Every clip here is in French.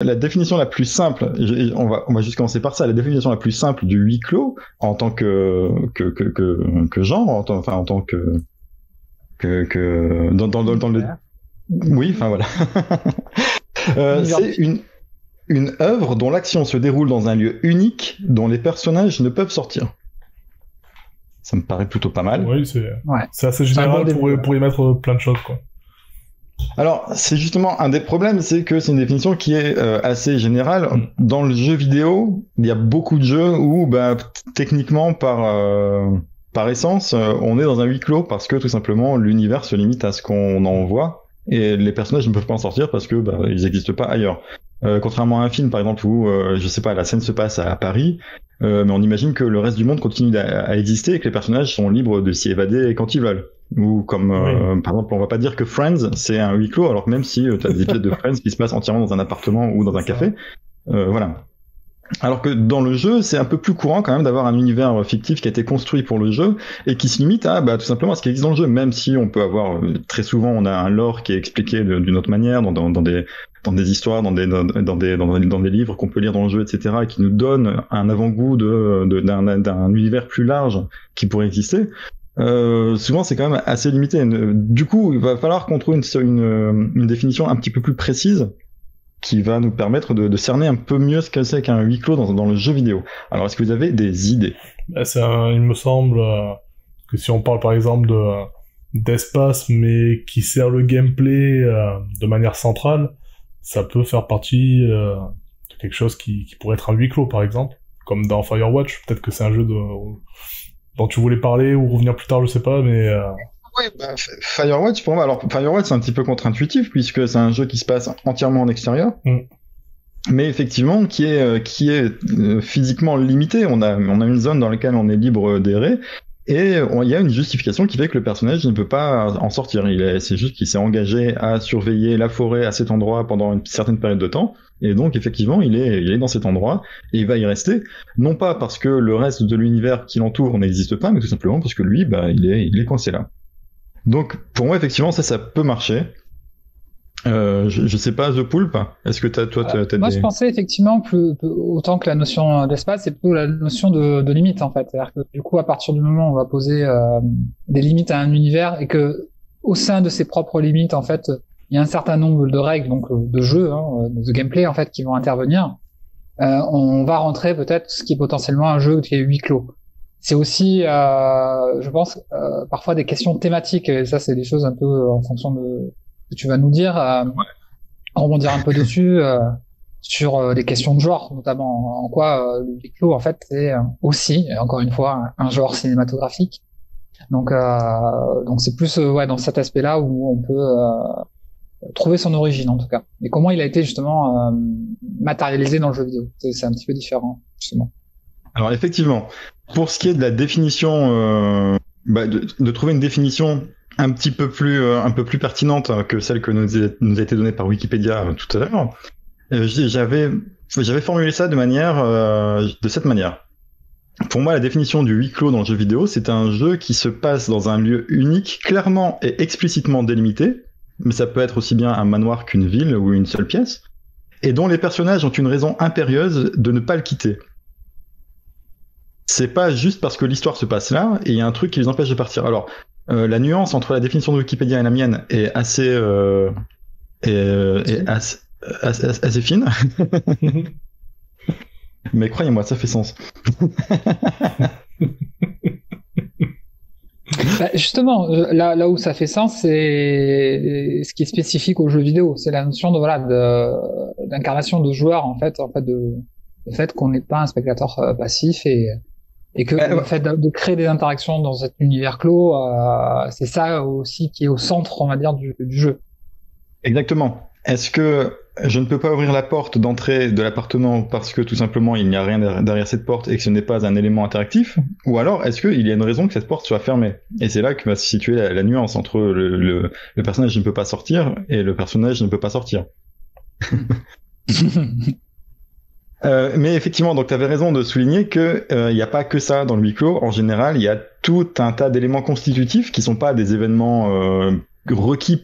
La définition la plus simple, on va juste commencer par ça, la définition la plus simple du huis clos en tant que genre, en tant que dans le oui, enfin voilà. C'est une œuvre dont l'action se déroule dans un lieu unique dont les personnages ne peuvent sortir. Ça me paraît plutôt pas mal. Oui, c'est assez général pour y mettre plein de choses, quoi. Alors, c'est justement un des problèmes, c'est que c'est une définition qui est assez générale. Dans le jeu vidéo, il y a beaucoup de jeux où, techniquement, par essence, on est dans un huis clos parce que tout simplement l'univers se limite à ce qu'on en voit et les personnages ne peuvent pas en sortir parce que ils n'existent pas ailleurs. Contrairement à un film, par exemple, où je sais pas, la scène se passe à Paris, mais on imagine que le reste du monde continue à exister et que les personnages sont libres de s'y évader quand ils veulent. Ou comme, par exemple, on va pas dire que Friends c'est un huis clos, alors que même si tu as des épisodes de Friends qui se passent entièrement dans un appartement ou dans un café, voilà. Alors que dans le jeu, c'est un peu plus courant quand même d'avoir un univers fictif qui a été construit pour le jeu et qui se limite à tout simplement à ce qui existe dans le jeu, même si on peut avoir très souvent on a un lore qui est expliqué d'une autre manière dans des histoires, dans des livres qu'on peut lire dans le jeu, etc., et qui nous donne un avant-goût d'un univers plus large qui pourrait exister. Souvent c'est quand même assez limité. Du coup, il va falloir qu'on trouve une définition un petit peu plus précise qui va nous permettre de cerner un peu mieux ce que c'est qu'un huis clos dans le jeu vidéo. Alors, est-ce que vous avez des idées? Il me semble que si on parle par exemple d'espace, mais qui sert le gameplay de manière centrale, ça peut faire partie de quelque chose qui pourrait être un huis clos, par exemple, comme dans Firewatch. Peut-être que c'est un jeu dont tu voulais parler ou revenir plus tard, je sais pas, mais... Oui, Firewatch, pour moi, alors Firewatch c'est un petit peu contre-intuitif puisque c'est un jeu qui se passe entièrement en extérieur, mais effectivement qui est physiquement limité. On a une zone dans laquelle on est libre d'errer et il y a une justification qui fait que le personnage ne peut pas en sortir. C'est juste qu'il s'est engagé à surveiller la forêt à cet endroit pendant une certaine période de temps. Et donc, effectivement, il est dans cet endroit et il va y rester. Non pas parce que le reste de l'univers qui l'entoure n'existe pas, mais tout simplement parce que lui, il est coincé là. Donc, pour moi, effectivement, ça peut marcher. Je sais pas, The Poulpe, est-ce que t'as moi, je pensais effectivement autant que la notion d'espace, c'est plutôt la notion de limite, en fait. C'est-à-dire que, du coup, à partir du moment où on va poser des limites à un univers et que, au sein de ses propres limites, en fait, il y a un certain nombre de règles, donc de jeu, de gameplay, en fait, qui vont intervenir, on va rentrer peut-être ce qui est potentiellement un jeu qui est huis clos. C'est aussi, je pense, parfois des questions thématiques, et ça, c'est des choses un peu en fonction de ce que tu vas nous dire, rebondir un peu dessus, sur des questions de genre, notamment en quoi le huis clos, en fait, c'est aussi, encore une fois, un genre cinématographique. Donc c'est plus dans cet aspect-là où on peut trouver son origine, en tout cas. Et comment il a été justement matérialisé dans le jeu vidéo. C'est un petit peu différent, justement. Alors effectivement, pour ce qui est de la définition, de trouver une définition un peu plus pertinente que celle que nous a été donnée par Wikipédia tout à l'heure, j'avais formulé ça de cette manière. Pour moi, la définition du huis clos dans le jeu vidéo, c'est un jeu qui se passe dans un lieu unique, clairement et explicitement délimité, mais ça peut être aussi bien un manoir qu'une ville ou une seule pièce, et dont les personnages ont une raison impérieuse de ne pas le quitter. C'est pas juste parce que l'histoire se passe là et il y a un truc qui les empêche de partir. Alors, la nuance entre la définition de Wikipédia et la mienne est assez fine. Mais croyez-moi, ça fait sens. Justement, là où ça fait sens, c'est ce qui est spécifique aux jeux vidéo, c'est la notion d'incarnation de joueur, en fait le fait qu'on n'est pas un spectateur passif et que le fait de créer des interactions dans cet univers clos, c'est ça aussi qui est au centre, on va dire, du jeu. Exactement. Est-ce que je ne peux pas ouvrir la porte d'entrée de l'appartement parce que tout simplement il n'y a rien derrière cette porte et que ce n'est pas un élément interactif? Ou alors est-ce qu'il y a une raison que cette porte soit fermée? Et c'est là que va se situer la nuance entre le personnage ne peut pas sortir et le personnage ne peut pas sortir. Mais effectivement, donc tu avais raison de souligner que il n'y a pas que ça dans le huis clos. En général, il y a tout un tas d'éléments constitutifs qui sont pas des événements prérequis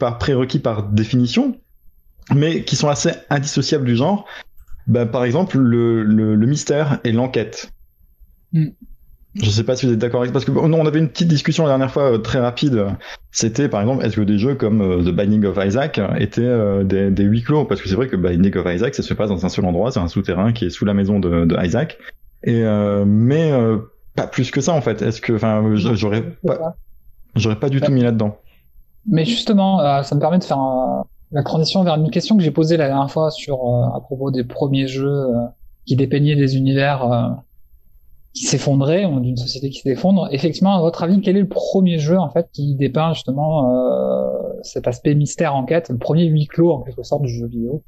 par définition, mais qui sont assez indissociables du genre. Bah, par exemple, le mystère et l'enquête. Je sais pas si vous êtes d'accord avec parce que on avait une petite discussion la dernière fois très rapide. C'était par exemple, est-ce que des jeux comme The Binding of Isaac étaient des huis clos? Parce que c'est vrai que Binding of Isaac, ça se passe dans un seul endroit, c'est un souterrain qui est sous la maison de Isaac. Mais pas plus que ça en fait. Est-ce que, enfin, j'aurais pas du tout mis là-dedans. Mais justement, ça me permet de faire la transition vers une question que j'ai posée la dernière fois à propos des premiers jeux qui dépeignaient des univers qui s'effondraient, d'une société qui s'effondre. Effectivement, à votre avis, quel est le premier jeu en fait qui dépeint justement cet aspect mystère-enquête, le premier huis clos en quelque sorte du jeu vidéo?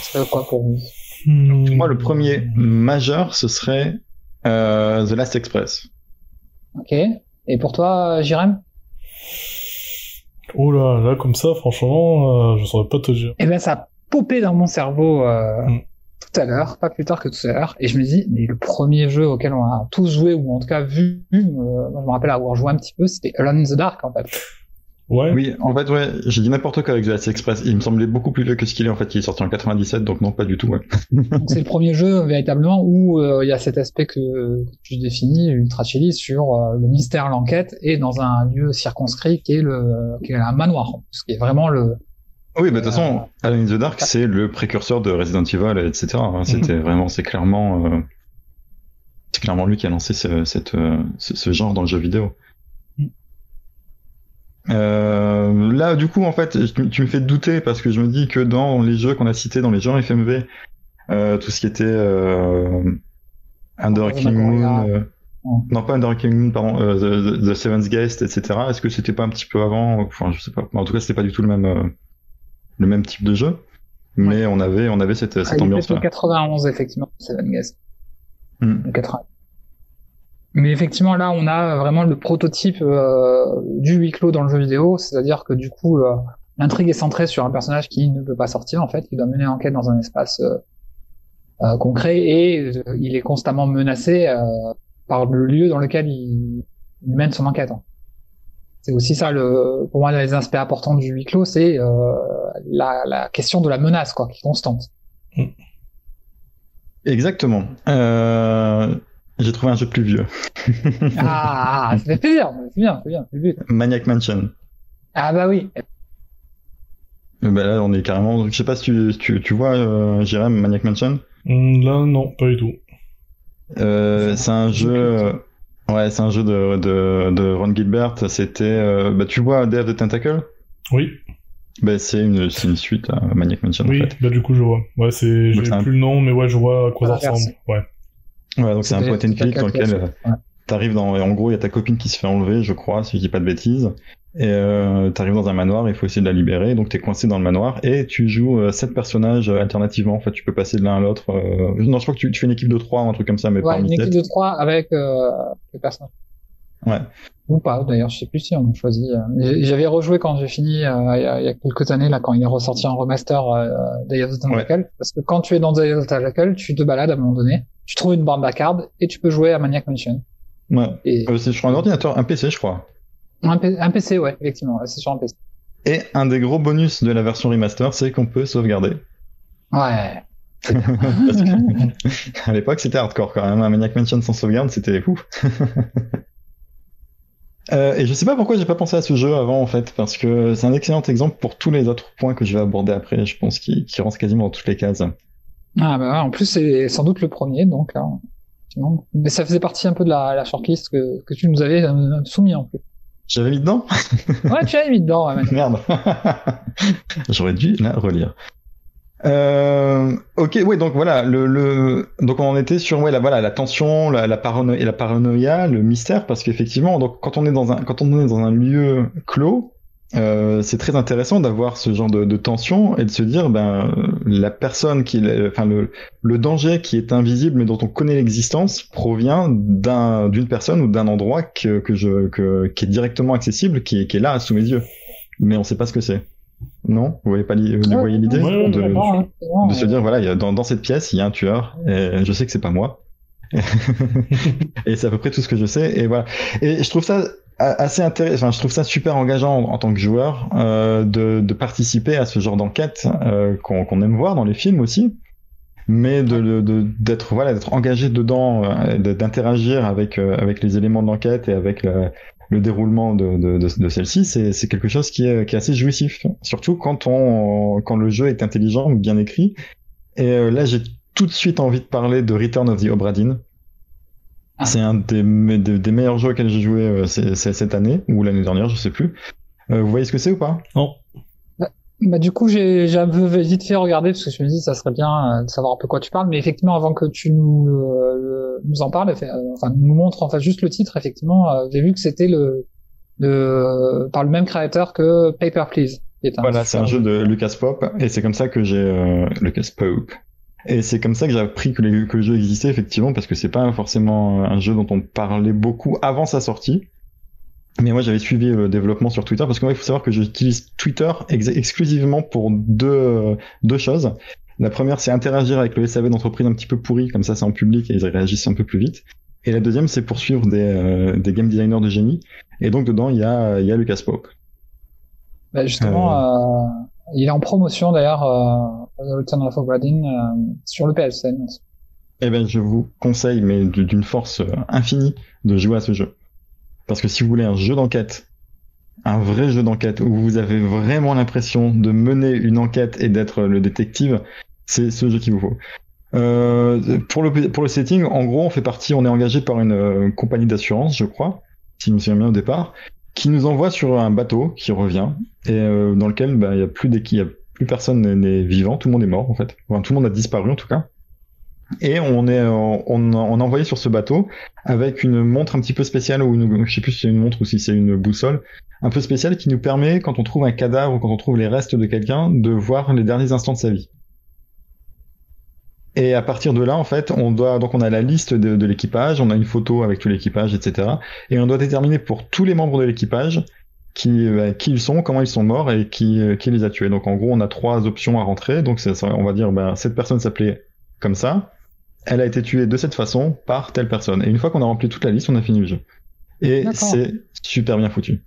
Ce serait quoi pour vous? Moi, le premier majeur, ce serait The Last Express. Ok. Et pour toi, Jérém? Oh là, comme ça, franchement, je saurais pas te dire. Eh ben, ça a popé dans mon cerveau tout à l'heure, pas plus tard que tout à l'heure, et je me dis, mais le premier jeu auquel on a tous joué, ou en tout cas vu, je me rappelle avoir joué un petit peu, c'était Alone in the Dark, en fait. Ouais. Oui, en fait, ouais, j'ai dit n'importe quoi avec The Last Express. Il me semblait beaucoup plus vieux que ce qu'il est, en fait. Il est sorti en 97, donc non, pas du tout, ouais. Donc c'est le premier jeu, véritablement, où il y a cet aspect que tu définis, Ultra Chili, sur le mystère, l'enquête, et dans un lieu circonscrit qui est un manoir, ce qui est vraiment le... Oui, bah de toute façon, Alone in the Dark, c'est le précurseur de Resident Evil, etc. C'était vraiment, c'est clairement lui qui a lancé ce genre dans le jeu vidéo. Là, du coup, en fait, tu me fais douter parce que je me dis que dans les jeux qu'on a cités, dans les jeux FMV, tout ce qui était Under a Killing Moon, non pas Under a Killing Moon, pardon, The Seventh Guest, etc. Est-ce que c'était pas un petit peu avant? Enfin, je sais pas. En tout cas, c'était pas du tout le même type de jeu, mais on avait cette ambiance-là. 91 effectivement, Seventh Guest. 80. Mais effectivement, là, on a vraiment le prototype du huis clos dans le jeu vidéo, c'est-à-dire que du coup, l'intrigue est centrée sur un personnage qui ne peut pas sortir, en fait, qui doit mener l'enquête dans un espace concret, et il est constamment menacé par le lieu dans lequel il mène son enquête. C'est aussi ça, pour moi, les aspects importants du huis clos, c'est la question de la menace, quoi, qui est constante. Exactement. J'ai trouvé un jeu plus vieux. Ah, ça fait plaisir, c'est bien. Maniac Mansion. Ah bah oui. Bah là, on est carrément... Je sais pas si tu vois, Jérém, Maniac Mansion. Là, non, pas du tout. C'est un jeu... Ouais, c'est un jeu de Ron Gilbert. C'était... tu vois Day of the Tentacle? Oui. Bah, c'est une suite à Maniac Mansion, oui, en fait. Bah du coup, je vois. Ouais, j'ai plus le nom, mais ouais, je vois à quoi ça ressemble. Ouais, donc c'est un point and click dans lequel t'arrives en gros, il y a ta copine qui se fait enlever, je crois, si je dis pas de bêtises. Et t'arrives dans un manoir, il faut essayer de la libérer, donc t'es coincé dans le manoir, et tu joues 7 personnages alternativement, en fait, tu peux passer de l'un à l'autre. Non, je crois que tu fais une équipe de 3 ou un truc comme ça, mais ouais, parmi une équipe 7. de 3 avec les personnages. Ouais. Ou pas, d'ailleurs, je sais plus si on a choisi. J'avais rejoué quand j'ai fini, il y a quelques années, là, quand il est ressorti en remaster Day of the Tentacle, parce que quand tu es dans Day of the Tentacle, tu te balades à un moment donné, tu trouves une bande d'arcade, et tu peux jouer à Maniac Mansion. Ouais. C'est sur un ordinateur, un PC, je crois. Un PC, ouais, effectivement, c'est sur un PC. Et un des gros bonus de la version remaster, c'est qu'on peut sauvegarder. Ouais. Parce que, à l'époque, c'était hardcore quand même. Un Maniac Mansion sans sauvegarde, c'était fou. Et je sais pas pourquoi j'ai pas pensé à ce jeu avant, en fait, parce que c'est un excellent exemple pour tous les autres points que je vais aborder après, je pense, qui rentrent quasiment dans toutes les cases. Ah bah ouais, en plus c'est sans doute le premier, donc là, mais ça faisait partie un peu de la shortlist que tu nous avais soumis en plus. J'avais mis dedans? Ouais, tu avais mis dedans. Ouais, merde. J'aurais dû la relire. Ok, ouais, donc voilà, donc on en était sur la tension, la paranoïa, le mystère, parce qu'effectivement, donc quand on est dans un lieu clos, c'est très intéressant d'avoir ce genre de tension et de se dire, la personne le danger qui est invisible mais dont on connaît l'existence provient d'une personne ou d'un endroit qui est directement accessible, qui est là sous mes yeux, mais on sait pas ce que c'est. Non, vous voyez l'idée de se dire voilà, dans cette pièce il y a un tueur et je sais que c'est pas moi. Et c'est à peu près tout ce que je sais, et voilà. Et je trouve ça assez intéressant. Enfin, je trouve ça super engageant en tant que joueur de participer à ce genre d'enquête qu'on aime voir dans les films aussi, mais d'être d'être engagé dedans, d'interagir avec les éléments de l'enquête et avec le déroulement de celle-ci, c'est quelque chose qui est assez jouissif, surtout quand le jeu est intelligent ou bien écrit. Et là, j'ai tout de suite envie de parler de Return of the Obra Dinn. C'est un des meilleurs jeux auxquels j'ai joué cette année, ou l'année dernière, je sais plus. Vous voyez ce que c'est ou pas? Non. Bah, du coup, j'ai un peu vite fait regarder, parce que je me dis, ça serait bien de savoir un peu quoi tu parles, mais effectivement, avant que tu nous en parles, enfin, nous montres, enfin, juste le titre, effectivement, j'ai vu que c'était par le même créateur que Paper Please. Voilà, c'est un jeu de Lucas Pope, et c'est comme ça que j'ai, Lucas Pope. Et c'est comme ça que j'ai appris que le jeu existait, effectivement, parce que c'est pas forcément un jeu dont on parlait beaucoup avant sa sortie. Mais moi, j'avais suivi le développement sur Twitter, parce que moi, il faut savoir que j'utilise Twitter exclusivement pour deux choses. La première, c'est interagir avec le SAV d'entreprise un petit peu pourri, comme ça c'est en public et ils réagissent un peu plus vite. Et la deuxième, c'est pour suivre des game designers de génie. Et donc dedans, il y a Lucas Pope. Bah justement, il est en promotion d'ailleurs, Return of Obra Dinn, sur le PSN. Eh ben, je vous conseille, mais d'une force infinie, de jouer à ce jeu. Parce que si vous voulez un jeu d'enquête, un vrai jeu d'enquête, où vous avez vraiment l'impression de mener une enquête et d'être le détective, c'est ce jeu qu'il vous faut. Pour le setting, en gros, on est engagé par une compagnie d'assurance, je crois, si je me souviens bien au départ, qui nous envoie sur un bateau qui revient, et dans lequel il y a plus personne n'est vivant, tout le monde est mort en fait. Enfin, tout le monde a disparu en tout cas. Et on est envoyé sur ce bateau avec une montre un petit peu spéciale, ou je sais plus si c'est une montre ou si c'est une boussole, un peu spéciale qui nous permet, quand on trouve un cadavre ou quand on trouve les restes de quelqu'un, de voir les derniers instants de sa vie. Et à partir de là, en fait, on a la liste de l'équipage, on a une photo avec tout l'équipage, etc. Et on doit déterminer pour tous les membres de l'équipage qui ils sont, comment ils sont morts et qui les a tués. Donc en gros, on a 3 options à rentrer. Donc on va dire, cette personne s'appelait comme ça. Elle a été tuée de cette façon par telle personne. Et une fois qu'on a rempli toute la liste, on a fini le jeu. Et c'est super bien foutu.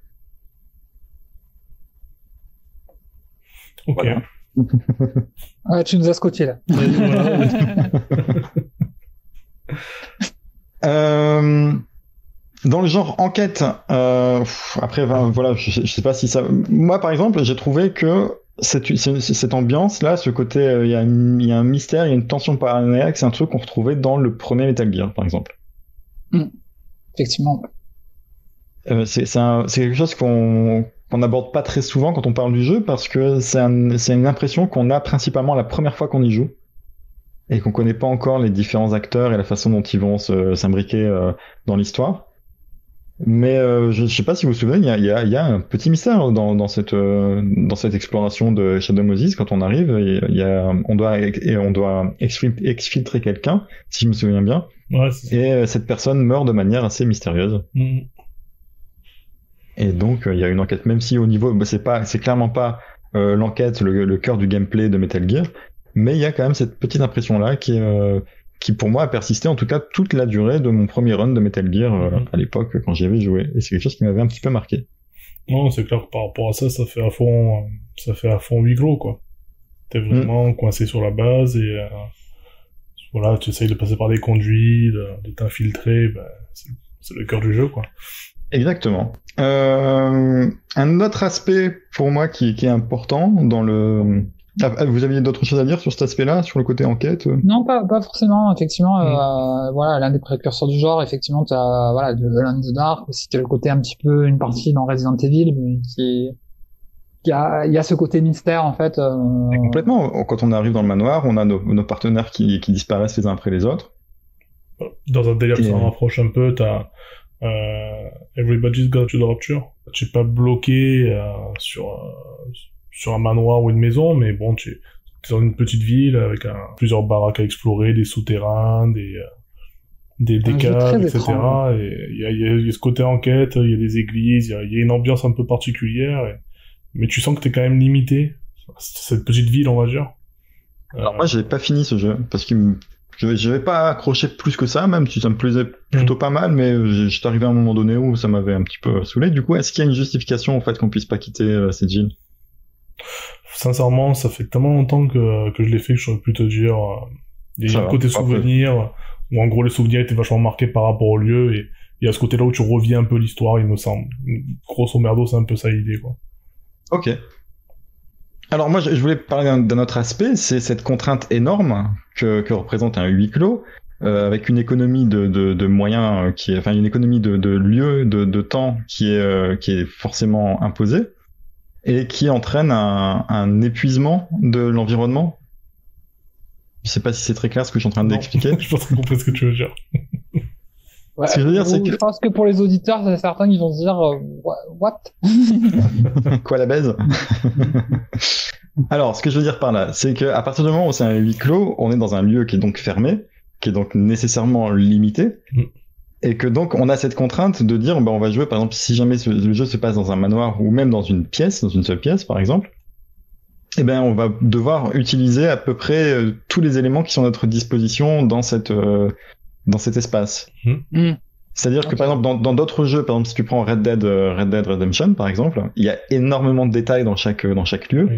Ok. Voilà. Ouais, tu nous as scotché là. Dans le genre enquête, après, voilà, je sais pas si ça. Moi, par exemple, j'ai trouvé que cette ambiance-là, ce côté, il y a un mystère, il y a une tension paranoïaque, c'est un truc qu'on retrouvait dans le premier Metal Gear, par exemple. Effectivement. C'est quelque chose qu'on n'aborde pas très souvent quand on parle du jeu, parce que c'est une impression qu'on a principalement la première fois qu'on y joue, et qu'on connaît pas encore les différents acteurs et la façon dont ils vont s'imbriquer dans l'histoire. Mais je sais pas si vous vous souvenez, il y a un petit mystère dans cette exploration de Shadow Moses. Quand on arrive, on doit exfiltrer quelqu'un, si je me souviens bien. Ouais, et cette personne meurt de manière assez mystérieuse. Et donc il y a une enquête, même si au niveau, c'est clairement pas l'enquête, le cœur du gameplay de Metal Gear, mais il y a quand même cette petite impression là qui pour moi a persisté en tout cas toute la durée de mon premier run de Metal Gear à l'époque quand j'y avais joué, et c'est quelque chose qui m'avait un petit peu marqué. Non, c'est clair que par rapport à ça, ça fait à fond huis clos, quoi. T'es vraiment coincé sur la base, et voilà, tu essayes de passer par des conduits, de t'infiltrer, c'est le cœur du jeu, quoi. Exactement. Un autre aspect pour moi qui est important dans le... vous aviez d'autres choses à dire sur cet aspect-là, sur le côté enquête? Non, pas forcément. Effectivement, voilà, l'un des précurseurs du genre. Effectivement, t'as voilà, de Alone in the Dark, aussi t'as le côté un petit peu une partie dans Resident Evil, mais il y a ce côté mystère en fait. Complètement. Quand on arrive dans le manoir, on a nos partenaires qui disparaissent les uns après les autres. Dans un délire qui s'en rapproche un peu, t'as Everybody's Got to the Rapture. Tu es pas bloqué sur un manoir ou une maison, mais bon, tu es dans une petite ville avec plusieurs baraques à explorer, des souterrains, des caves, etc. Étrange. Et il y a ce côté enquête, il y a des églises, il y a une ambiance un peu particulière, mais tu sens que t'es quand même limité. Cette petite ville, on va dire. Alors moi, j'ai pas fini ce jeu, parce qu'il je vais pas accrocher plus que ça, même si ça me plaisait plutôt pas mal, mais j'étais arrivé à un moment donné où ça m'avait un petit peu saoulé. Du coup, est-ce qu'il y a une justification au fait qu'on puisse pas quitter cette ville? Sincèrement, ça fait tellement longtemps que je l'ai fait que je saurais plus te dire. Il y a un côté souvenir, où en gros les souvenirs étaient vachement marqués par rapport au lieu, et il y a ce côté-là où tu reviens un peu l'histoire, il me semble. Grosso merdo, c'est un peu ça l'idée, quoi. Ok. Alors moi, je voulais parler d'un autre aspect, c'est cette contrainte énorme que représente un huis clos, avec une économie de moyens enfin une économie de lieux, de temps qui est forcément imposée et qui entraîne un épuisement de l'environnement. Je sais pas si c'est très clair ce que je suis en train d'expliquer. Je pense que j'ai compris ce que tu veux dire. Ouais, ce que je veux dire, c'est que... Je pense que pour les auditeurs, il y a certains qui vont se dire what? Quoi la baise? Alors, ce que je veux dire par là, c'est que à partir du moment où c'est un huis clos, on est dans un lieu qui est donc fermé, qui est donc nécessairement limité, et que donc on a cette contrainte de dire, on va jouer, par exemple, si jamais le jeu se passe dans un manoir ou même dans une seule pièce, par exemple, eh ben on va devoir utiliser à peu près tous les éléments qui sont à notre disposition dans cet espace. C'est-à-dire que par exemple dans d'autres jeux, par exemple si tu prends Red Dead Redemption par exemple, il y a énormément de détails dans chaque lieu,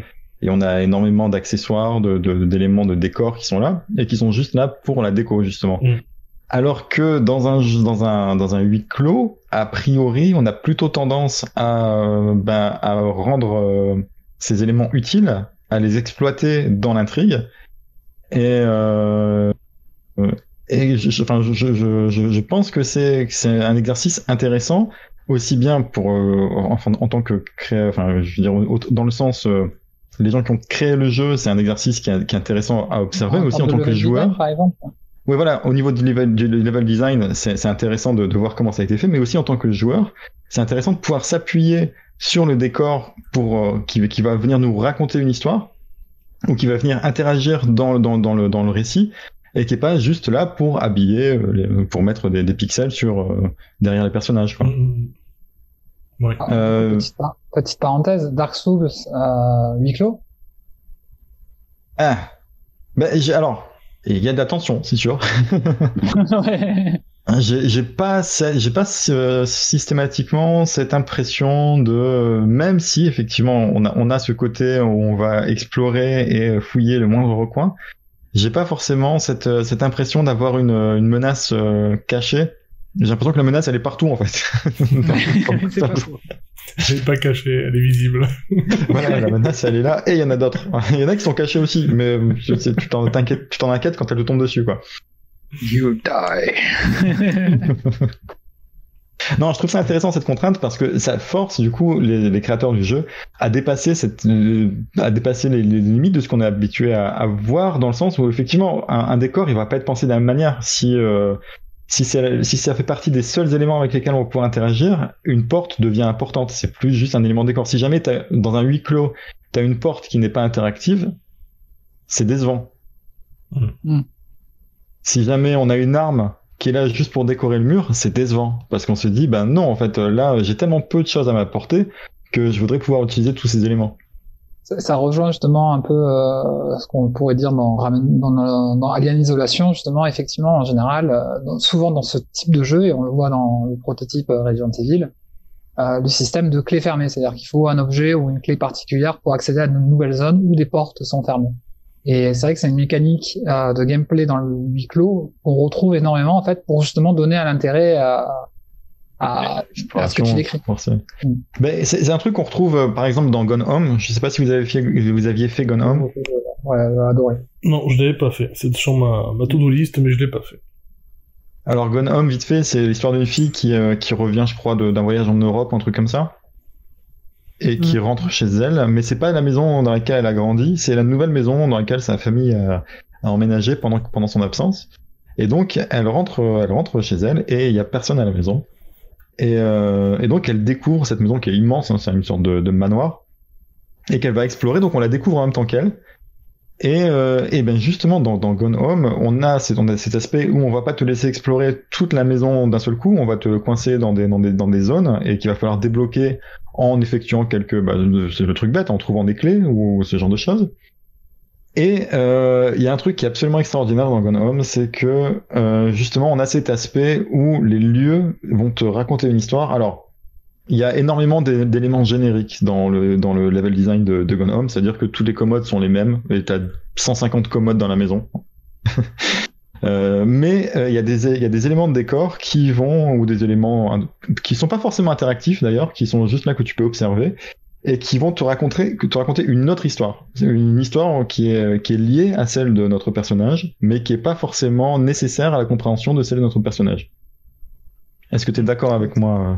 et on a énormément d'accessoires, d'éléments de décor qui sont là et qui sont juste là pour la déco justement. Alors que dans un huis clos, a priori, on a plutôt tendance à rendre ces éléments utiles, à les exploiter dans l'intrigue, et je pense que c'est un exercice intéressant, aussi bien pour en tant que je veux dire dans le sens les gens qui ont créé le jeu, c'est un exercice qui est intéressant à observer, mais aussi en tant que joueur. Design, par exemple. Oui, voilà, au niveau du level design, c'est intéressant de voir comment ça a été fait, mais aussi en tant que joueur, c'est intéressant de pouvoir s'appuyer sur le décor pour qui va venir nous raconter une histoire, ou qui va venir interagir dans le récit, et qui est pas juste là pour habiller, pour mettre des pixels derrière les personnages, quoi. Ouais. Petite parenthèse, Dark Souls huis clos. Alors, il y a de la tension, c'est sûr. Ouais. J'ai pas systématiquement cette impression même si effectivement on a ce côté où on va explorer et fouiller le moindre recoin, j'ai pas forcément cette impression d'avoir une menace cachée. J'ai l'impression que la menace elle est partout en fait. C'est pas faux. Elle est pas cachée, elle est visible. Voilà, la menace elle est là, et il y en a d'autres. Il y en a qui sont cachés aussi, mais tu t'en inquiètes quand elle te tombe dessus, quoi. You die. Non, je trouve ça intéressant cette contrainte parce que ça force du coup les créateurs du jeu à dépasser les limites de ce qu'on est habitué à voir, dans le sens où effectivement un décor il va pas être pensé de la même manière. Si ça fait partie des seuls éléments avec lesquels on va pouvoir interagir, une porte devient importante. C'est plus juste un élément de décor. Si jamais dans un huis clos, t'as une porte qui n'est pas interactive, c'est décevant. Si jamais on a une arme qui est là juste pour décorer le mur, c'est décevant. Parce qu'on se dit, non, en fait, là, j'ai tellement peu de choses à m'apporter que je voudrais pouvoir utiliser tous ces éléments. Ça rejoint justement un peu ce qu'on pourrait dire dans Alien Isolation, justement, effectivement, en général, souvent dans ce type de jeu, et on le voit dans le prototype Resident Evil, le système de clé fermée, c'est-à-dire qu'il faut un objet ou une clé particulière pour accéder à de nouvelles zones où des portes sont fermées. Et c'est vrai que c'est une mécanique de gameplay dans le huis clos qu'on retrouve énormément, en fait, pour justement donner à l'intérêt à ce que tu décris. C'est un truc qu'on retrouve par exemple dans Gone Home. Je sais pas si vous aviez fait Gone Home. Ouais, adoré. Non, je l'avais pas fait. C'est sur ma to-do list, mais je l'ai pas fait. Alors Gone Home, vite fait, c'est l'histoire d'une fille qui revient, je crois, d'un voyage en Europe, un truc comme ça, et qui rentre chez elle. Mais c'est pas la maison dans laquelle elle a grandi, c'est la nouvelle maison dans laquelle sa famille a emménagé pendant son absence. Et donc elle rentre chez elle et il y a personne à la maison. Et donc elle découvre cette maison qui est immense, hein, c'est une sorte de manoir, et qu'elle va explorer, donc on la découvre en même temps qu'elle. Et ben justement dans Gone Home, on a cet aspect où on va pas te laisser explorer toute la maison d'un seul coup, on va te coincer dans des zones et qu'il va falloir débloquer en effectuant c'est le truc bête, en trouvant des clés ou ce genre de choses. Et il y a un truc qui est absolument extraordinaire dans Gone Home, c'est que justement on a cet aspect où les lieux vont te raconter une histoire. Alors il y a énormément d'éléments génériques dans le level design de Gone Home, c'est-à-dire que tous les commodes sont les mêmes, et t'as 150 commodes dans la maison. Mais il y a des éléments de décor qui vont, ou des éléments qui sont pas forcément interactifs d'ailleurs, qui sont juste là que tu peux observer, et qui vont te raconter une autre histoire. Une histoire qui est liée à celle de notre personnage, mais qui est pas forcément nécessaire à la compréhension de celle de notre personnage. Est-ce que tu es d'accord avec moi?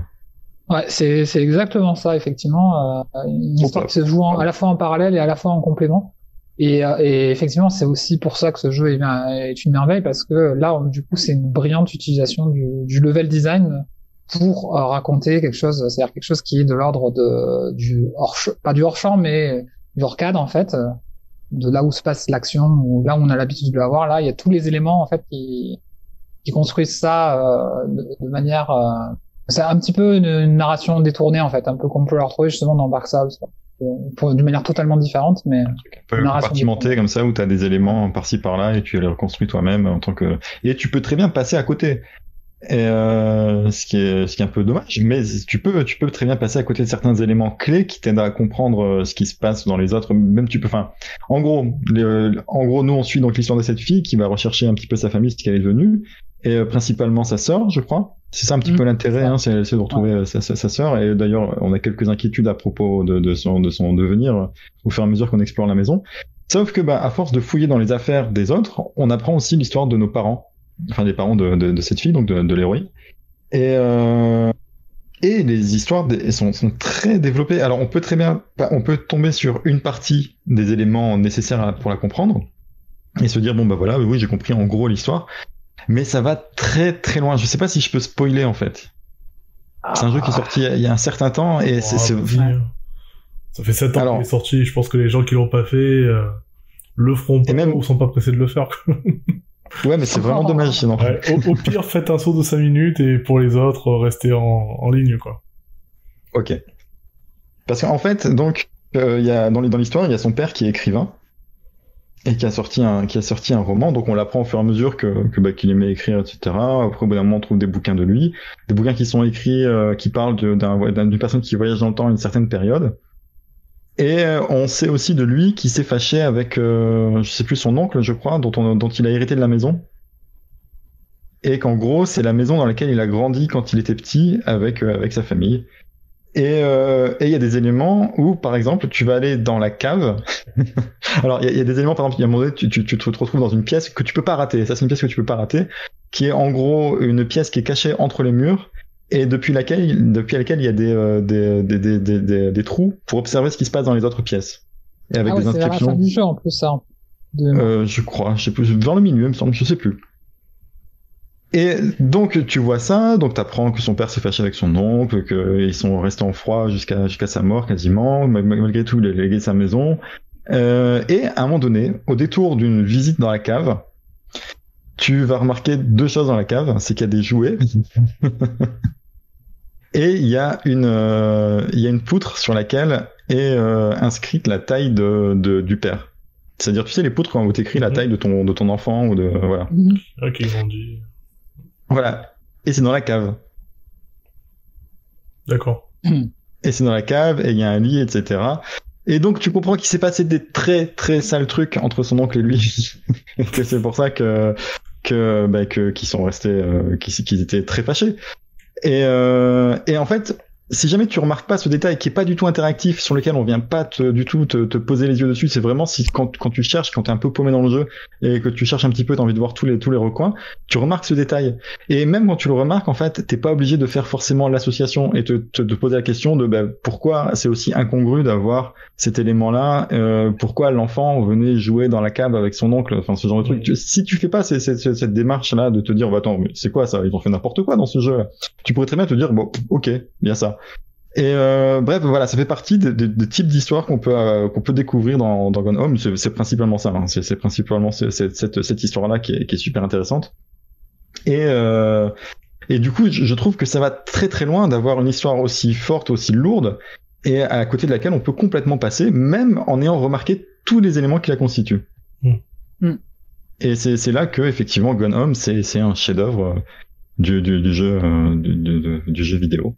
Ouais, c'est exactement ça, effectivement. Une histoire qui se joue à la fois en parallèle et à la fois en complément. Et effectivement, c'est aussi pour ça que ce jeu est une merveille, parce que là, du coup, c'est une brillante utilisation du level design pour raconter quelque chose, c'est-à-dire quelque chose qui est de l'ordre pas du hors-champ, mais du hors-cadre, en fait, de là où se passe l'action, ou là où on a l'habitude de l'avoir. Là, il y a tous les éléments, en fait, qui construisent ça de manière... c'est un petit peu une narration détournée, en fait, un peu comme on peut la retrouver justement dans Dark Souls, d'une manière totalement différente, mais un peu compartimenté comme ça, où tu as des éléments par-ci par-là et tu les reconstruis toi-même en tant que... Et tu peux très bien passer à côté. Et ce qui est un peu dommage, mais tu peux très bien passer à côté de certains éléments clés qui t'aident à comprendre ce qui se passe dans les autres. Même en gros, nous on suit donc l'histoire de cette fille qui va rechercher un petit peu sa famille, ce qu'elle est devenue, et principalement sa sœur, je crois. C'est ça un petit peu l'intérêt, hein, c'est de retrouver sa sœur. Et d'ailleurs, on a quelques inquiétudes à propos de son devenir au fur et à mesure qu'on explore la maison. Sauf que, à force de fouiller dans les affaires des autres, on apprend aussi l'histoire de nos parents. Enfin, des parents de cette fille, donc de l'héroïne. Et les histoires sont très développées. Alors, on peut tomber sur une partie des éléments nécessaires pour la comprendre et se dire, voilà, oui, j'ai compris en gros l'histoire. Mais ça va très très loin. Je sais pas si je peux spoiler, en fait. C'est un jeu qui est sorti il y a un certain temps et ça fait 7 ans qu'il est sorti. Je pense que les gens qui l'ont pas fait le feront pas ou sont pas pressés de le faire. Ouais, mais c'est vraiment dommage sinon. Ouais, au pire, faites un saut de 5 minutes et pour les autres, restez en ligne, quoi. Ok. Parce qu'en fait, donc, il y a dans l'histoire, il y a son père qui est écrivain et qui a sorti un roman. Donc on l'apprend au fur et à mesure qu'il aimait écrire, etc. Après, au bout d'un moment, on trouve des bouquins de lui, des bouquins qui sont écrits, qui parlent d'une personne qui voyage dans le temps à une certaine période. Et on sait aussi de lui qui s'est fâché avec, je sais plus, son oncle, je crois, dont il a hérité de la maison. Et qu'en gros, c'est la maison dans laquelle il a grandi quand il était petit avec sa famille. Et il y a des éléments où, par exemple, tu vas aller dans la cave. Alors, il y a des éléments, par exemple, il y a un moment donné, tu te retrouves dans une pièce que tu peux pas rater. Ça, c'est une pièce que tu peux pas rater, qui est en gros une pièce qui est cachée entre les murs. Et depuis laquelle il y a des trous pour observer ce qui se passe dans les autres pièces. Et avec des inscriptions. C'est la fin du jeu en plus, ça. Je crois, je sais plus, vers le milieu, il me semble, je sais plus. Et donc tu vois ça, donc t'apprends que son père s'est fâché avec son oncle, qu'ils sont restés en froid jusqu'à sa mort quasiment, malgré tout il a légué sa maison. Et à un moment donné, au détour d'une visite dans la cave, tu vas remarquer deux choses dans la cave, c'est qu'il y a des jouets. Et il y a une poutre sur laquelle est inscrite la taille du père. C'est-à-dire, tu sais, les poutres quand on t'écrit la taille de ton enfant ou de voilà. Ok, grandi. Voilà. Et c'est dans la cave. D'accord. Et c'est dans la cave et il y a un lit, etc. Et donc tu comprends qu'il s'est passé des très très sales trucs entre son oncle et lui. Que c'est pour ça qu'ils sont restés, qu'ils étaient très fâchés. Et en fait, si jamais tu remarques pas ce détail qui est pas du tout interactif, sur lequel on vient pas du tout te poser les yeux dessus, c'est vraiment quand tu cherches, quand t'es un peu paumé dans le jeu et que tu cherches un petit peu, t'as envie de voir tous les recoins, tu remarques ce détail. Et même quand tu le remarques, en fait, t'es pas obligé de faire forcément l'association et te poser la question de pourquoi c'est aussi incongru d'avoir cet élément-là, pourquoi l'enfant venait jouer dans la cave avec son oncle, enfin ce genre de truc. Si tu fais pas cette démarche-là de te dire, attends, mais c'est quoi ça? Ils ont fait n'importe quoi dans ce jeu. Tu pourrais très bien te dire, ok, bien ça. Et bref, voilà, ça fait partie des types d'histoires qu'on peut découvrir dans Gone Home. C'est principalement ça. Hein. C'est principalement cette histoire-là qui est super intéressante. Et du coup, je trouve que ça va très très loin d'avoir une histoire aussi forte, aussi lourde, et à côté de laquelle on peut complètement passer, même en ayant remarqué tous les éléments qui la constituent. Et c'est là que effectivement Gone Home c'est un chef-d'œuvre du jeu vidéo.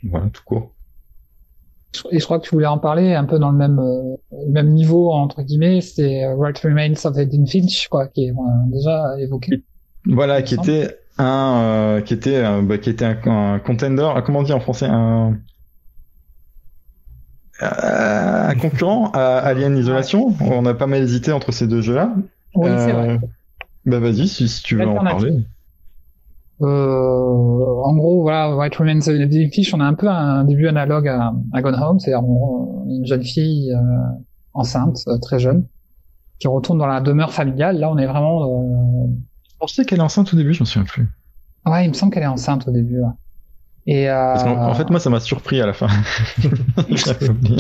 Voilà, tout court. Et je crois que tu voulais en parler un peu dans le même niveau, entre guillemets, c'est What Remains of Edith Finch, quoi, qui est déjà évoqué. Voilà, qui était un contender, comment on dit en français, un concurrent à Alien Isolation. On a pas mal hésité entre ces deux jeux-là. Oui, c'est vrai. Bah vas-y, si tu veux en parler. En gros, voilà, What Remains of Edith Finch, on a un peu un début analogue à Gone Home, c'est-à-dire une jeune fille enceinte, très jeune, qui retourne dans la demeure familiale. Là, on est vraiment... Je sais qu'elle est enceinte au début, je me souviens plus. Ouais, il me semble qu'elle est enceinte au début. Ouais. Et parce qu'en fait, moi, ça m'a surpris à la fin. J'avais oublié.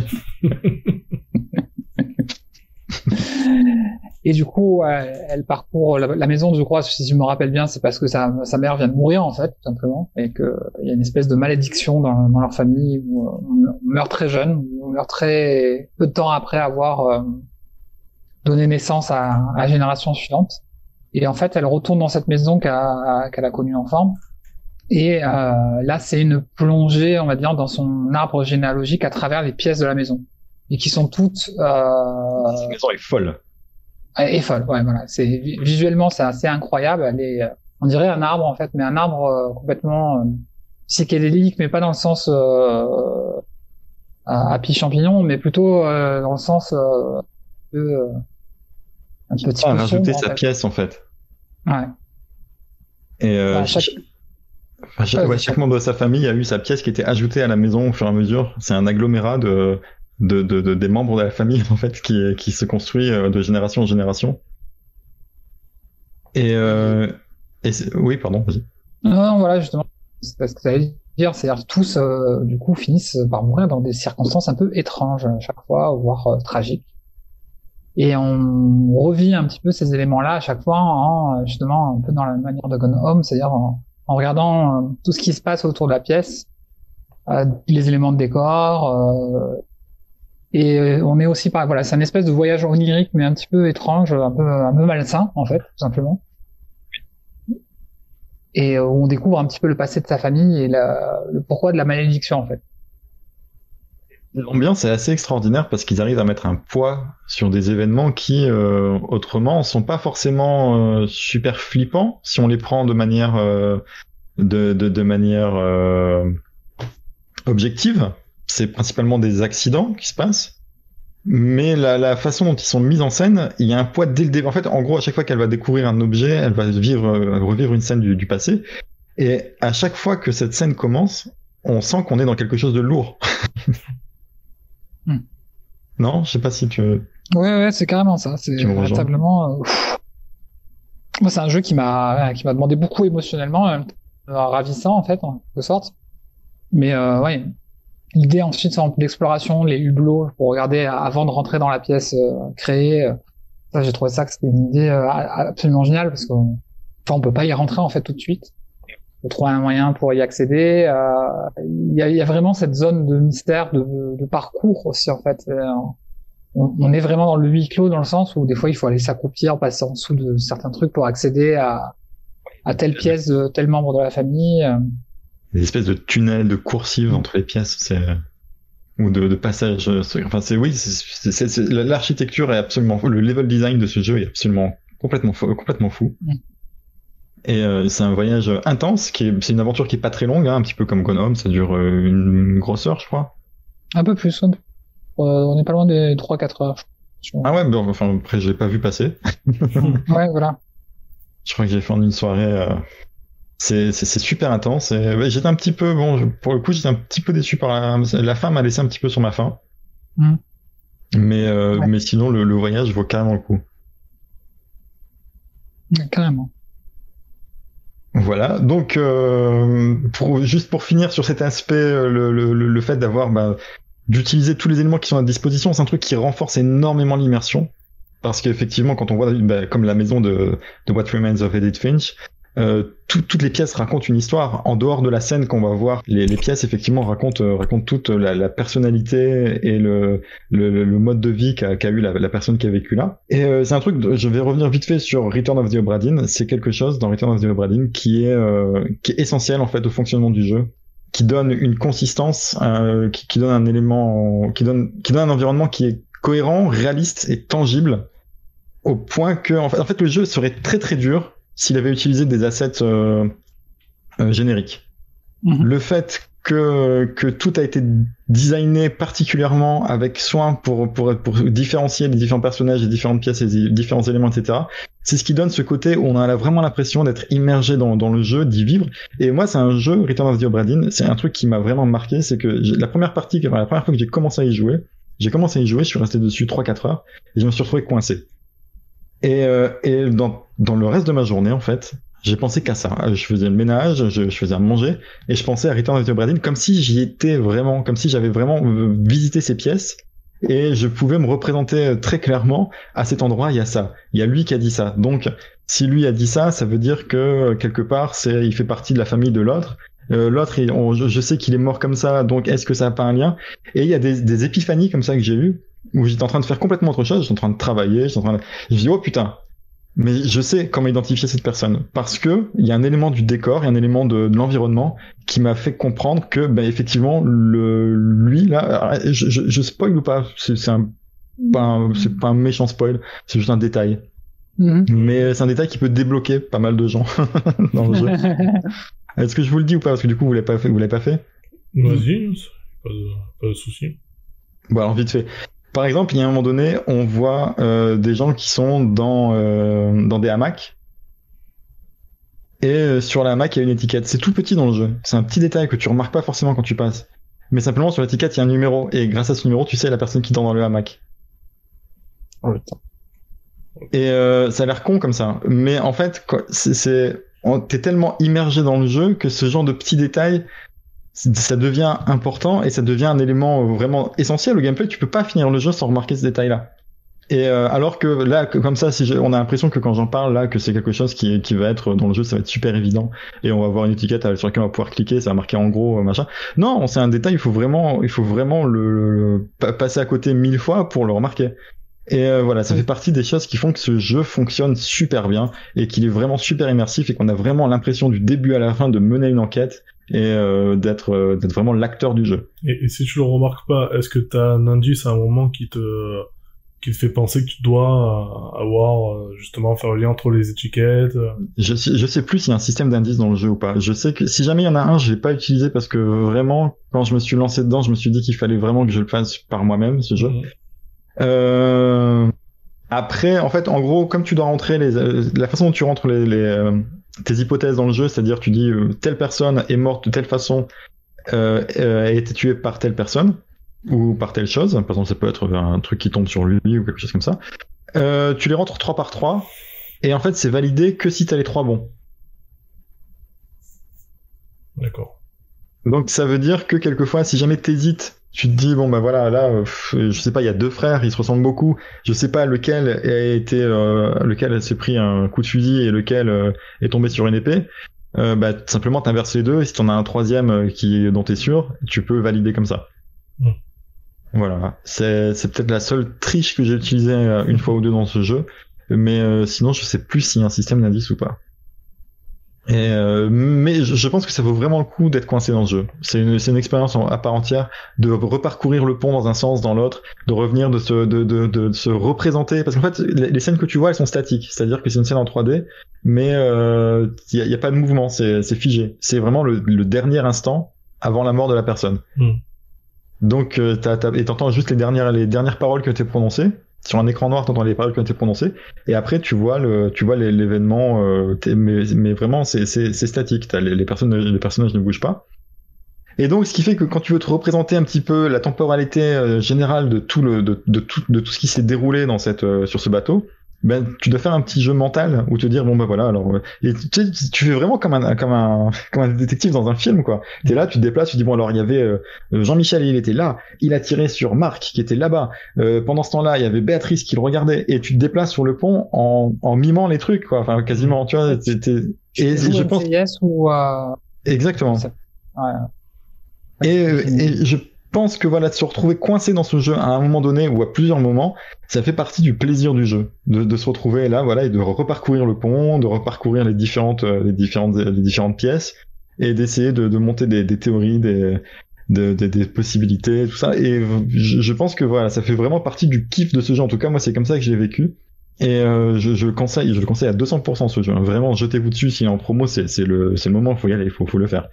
Et du coup, elle parcourt la maison, je crois, si je me rappelle bien, c'est parce que sa mère vient de mourir, en fait, tout simplement, et qu'il y a une espèce de malédiction dans leur famille où on meurt très jeune, où on meurt très peu de temps après avoir donné naissance à la génération suivante. Et en fait, elle retourne dans cette maison qu'elle a connue enfant. Et là, c'est une plongée, on va dire, dans son arbre généalogique à travers les pièces de la maison. Et qui sont toutes... Cette maison est folle. Elle est folle, ouais, voilà. Visuellement, c'est assez incroyable. Elle est, on dirait un arbre, en fait, mais un arbre complètement psychédélique, mais pas dans le sens happy champignon, mais plutôt dans le sens un petit peu rajouter sombre, sa pièce, en fait. Ouais. Et chaque membre de sa famille a eu sa pièce qui était ajoutée à la maison au fur et à mesure. C'est un agglomérat des membres de la famille, en fait, qui se construit de génération en génération. Oui, pardon, vas-y. Non, voilà, justement, c'est ce que ça veut dire, c'est-à-dire tous, du coup, finissent par mourir dans des circonstances un peu étranges à chaque fois, voire tragiques. Et on revit un petit peu ces éléments-là à chaque fois, justement, un peu dans la manière de Gone Home, c'est-à-dire en regardant tout ce qui se passe autour de la pièce, les éléments de décor, et on est aussi par, voilà, c'est une espèce de voyage onirique, mais un petit peu étrange, un peu malsain, en fait, tout simplement. Et on découvre un petit peu le passé de sa famille et le pourquoi de la malédiction, en fait. L'ambiance est assez extraordinaire parce qu'ils arrivent à mettre un poids sur des événements qui, autrement, sont pas forcément super flippants si on les prend de manière objective. C'est principalement des accidents qui se passent, mais la façon dont ils sont mis en scène, il y a un poids dès le début. En fait, en gros, à chaque fois qu'elle va découvrir un objet, elle va revivre une scène du passé, et à chaque fois que cette scène commence, on sent qu'on est dans quelque chose de lourd. Non, je sais pas si tu veux... Ouais, c'est carrément ça. C'est véritablement. Moi, c'est un jeu qui m'a demandé beaucoup émotionnellement, ravissant en fait, en quelque sorte. Mais ouais, l'idée ensuite, c'est l'exploration, les hublots pour regarder avant de rentrer dans la pièce créée. Ça, j'ai trouvé ça que c'était une idée absolument géniale parce qu'on peut pas y rentrer en fait tout de suite. Faut trouver un moyen pour y accéder. Il y a vraiment cette zone de mystère, de parcours aussi en fait. On est vraiment dans le huis clos dans le sens où des fois il faut aller s'accroupir, passer en dessous de certains trucs pour accéder à telle pièce de tel membre de la famille. Des espèces de tunnels, de coursives entre les pièces, ou de passages. Enfin, l'architecture est absolument fou. Le level design de ce jeu est absolument complètement fou. Et c'est un voyage intense, c'est une aventure qui est pas très longue, hein, un petit peu comme Gone Home, ça dure une grosse heure, je crois. Un peu plus, on est pas loin des 3-4 heures. Ah ouais, bon, enfin, après je l'ai pas vu passer. Ouais, voilà. Je crois que j'ai fait en une soirée. C'est super intense. Et ouais, j'étais un petit peu, pour le coup, j'étais un petit peu déçu par la fin m'a laissé un petit peu sur ma faim. Mais sinon, le voyage vaut carrément le coup. Carrément. Voilà, donc juste pour finir sur cet aspect, le fait d'avoir d'utiliser tous les éléments qui sont à disposition, c'est un truc qui renforce énormément l'immersion, parce qu'effectivement quand on voit comme la maison de What Remains of Edith Finch, toutes les pièces racontent une histoire. En dehors de la scène qu'on va voir, les pièces effectivement racontent toute la personnalité et le mode de vie qu'a eu la personne qui a vécu là. Et c'est un truc, je vais revenir vite fait sur Return of the Obra Dinn. C'est quelque chose dans Return of the Obra Dinn qui est essentiel en fait au fonctionnement du jeu, qui donne une consistance, qui donne un élément, qui donne un environnement qui est cohérent, réaliste et tangible, au point que en fait le jeu serait très très dur s'il avait utilisé des assets génériques. Le fait que tout a été designé particulièrement avec soin pour différencier les différents personnages, les différentes pièces et les différents éléments, etc. C'est ce qui donne ce côté où on a vraiment l'impression d'être immergé dans le jeu, d'y vivre. Et moi, c'est un jeu, Return of the Obra Dinn, c'est un truc qui m'a vraiment marqué, c'est que la première fois que j'ai commencé à y jouer, je suis resté dessus 3-4 heures, et je me suis retrouvé coincé. Et dans le reste de ma journée, en fait, j'ai pensé qu'à ça. Je faisais le ménage, je faisais à manger, et je pensais à Return of the Obra Dinn comme si j'y étais vraiment, comme si j'avais vraiment visité ces pièces, et je pouvais me représenter très clairement, à cet endroit, il y a ça. Il y a lui qui a dit ça. Donc, si lui a dit ça, ça veut dire que, quelque part, il fait partie de la famille de l'autre. L'autre, je sais qu'il est mort comme ça, donc est-ce que ça n'a pas un lien? Et il y a des épiphanies comme ça que j'ai eues, où j'étais en train de faire complètement autre chose, j'étais en train de travailler, je me dis, oh putain, mais je sais comment identifier cette personne, parce que il y a un élément du décor, il y a un élément de l'environnement qui m'a fait comprendre que, ben, effectivement, lui, là, je spoil ou pas, c'est pas un méchant spoil, c'est juste un détail. Mais c'est un détail qui peut débloquer pas mal de gens dans le jeu. Est-ce que je vous le dis ou pas? Parce que du coup, vous l'avez pas fait? Vas-y, pas de souci. Bon, alors vite fait. Par exemple, il y a un moment donné, on voit des gens qui sont dans des hamacs. Et sur la hamac, il y a une étiquette. C'est tout petit dans le jeu. C'est un petit détail que tu remarques pas forcément quand tu passes. Mais simplement, sur l'étiquette, il y a un numéro. Et grâce à ce numéro, tu sais la personne qui dort dans le hamac. Oh putain. Et ça a l'air con comme ça. Mais en fait, t'es tellement immergé dans le jeu que ce genre de petits détails, ça devient important et ça devient un élément vraiment essentiel au gameplay. Tu peux pas finir le jeu sans remarquer ce détail-là. Et alors que là, comme ça, on a l'impression que quand j'en parle là, que c'est quelque chose qui va être dans le jeu, ça va être super évident. Et on va avoir une étiquette sur laquelle on va pouvoir cliquer, ça va marquer en gros machin. Non, c'est un détail. Il faut vraiment le passer à côté 1000 fois pour le remarquer. Et voilà, ça fait partie des choses qui font que ce jeu fonctionne super bien et qu'il est vraiment super immersif et qu'on a vraiment l'impression du début à la fin de mener une enquête et d'être vraiment l'acteur du jeu. Et si tu le remarques pas, est-ce que t'as un indice à un moment qui te fait penser que tu dois avoir justement faire le lien entre les étiquettes? Je sais plus s'il y a un système d'indices dans le jeu ou pas. Je sais que si jamais il y en a un, je l'ai pas utilisé parce que vraiment, quand je me suis lancé dedans, je me suis dit qu'il fallait vraiment que je le fasse par moi-même, ce jeu. Après, en fait, en gros, comme tu dois rentrer la façon dont tu rentres tes hypothèses dans le jeu, c'est-à-dire tu dis telle personne est morte de telle façon, a été tuée par telle personne ou par telle chose. Par exemple, ça peut être un truc qui tombe sur lui ou quelque chose comme ça. Tu les rentres 3 par 3 et en fait, c'est validé que si t'as les 3 bons. D'accord. Donc ça veut dire que quelquefois, si jamais t'hésites, tu te dis bon bah voilà là je sais pas, il y a 2 frères, ils se ressemblent beaucoup, je sais pas lequel s'est pris un coup de fusil et lequel est tombé sur une épée, bah simplement t'inverses les deux et si t'en as un troisième dont t'es sûr, tu peux valider comme ça. Voilà, c'est peut-être la seule triche que j'ai utilisée une fois ou deux dans ce jeu, mais sinon je sais plus s'il y a un système d'indice ou pas. Mais je pense que ça vaut vraiment le coup d'être coincé dans ce jeu. C'est une expérience à part entière de reparcourir le pont dans un sens, dans l'autre, de revenir, de se représenter. Parce qu'en fait, les scènes que tu vois, elles sont statiques. C'est-à-dire que c'est une scène en 3D, mais y a pas de mouvement, c'est figé. C'est vraiment le dernier instant avant la mort de la personne. Donc, t'entends juste les dernières paroles qui ont été prononcées. Sur un écran noir, t'entends les paroles qui ont été prononcées, et après tu vois l'événement, mais vraiment c'est statique. Les personnages ne bougent pas. Et donc, ce qui fait que quand tu veux te représenter un petit peu la temporalité générale de tout ce qui s'est déroulé sur ce bateau, ben tu dois faire un petit jeu mental où te dire bon ben voilà alors et tu fais vraiment comme un détective dans un film quoi. T'es là, tu te déplaces, tu dis bon alors il y avait Jean-Michel, il était là, il a tiré sur Marc qui était là-bas. Pendant ce temps-là, il y avait Béatrice qui le regardait et tu te déplaces sur le pont en mimant les trucs quoi. Enfin quasiment tu vois. Et je pense ou exactement. Ouais. Et je pense que voilà, de se retrouver coincé dans ce jeu à un moment donné ou à plusieurs moments, ça fait partie du plaisir du jeu, de se retrouver là, voilà, et de reparcourir le pont, de reparcourir les différentes pièces, et d'essayer de monter des théories, des possibilités, tout ça. Et je pense que voilà, ça fait vraiment partie du kiff de ce jeu. En tout cas, moi, c'est comme ça que j'ai vécu. Et je le conseille à 200% ce jeu. Vraiment, jetez-vous dessus s'il est en promo, c'est le moment, il faut y aller, il faut le faire.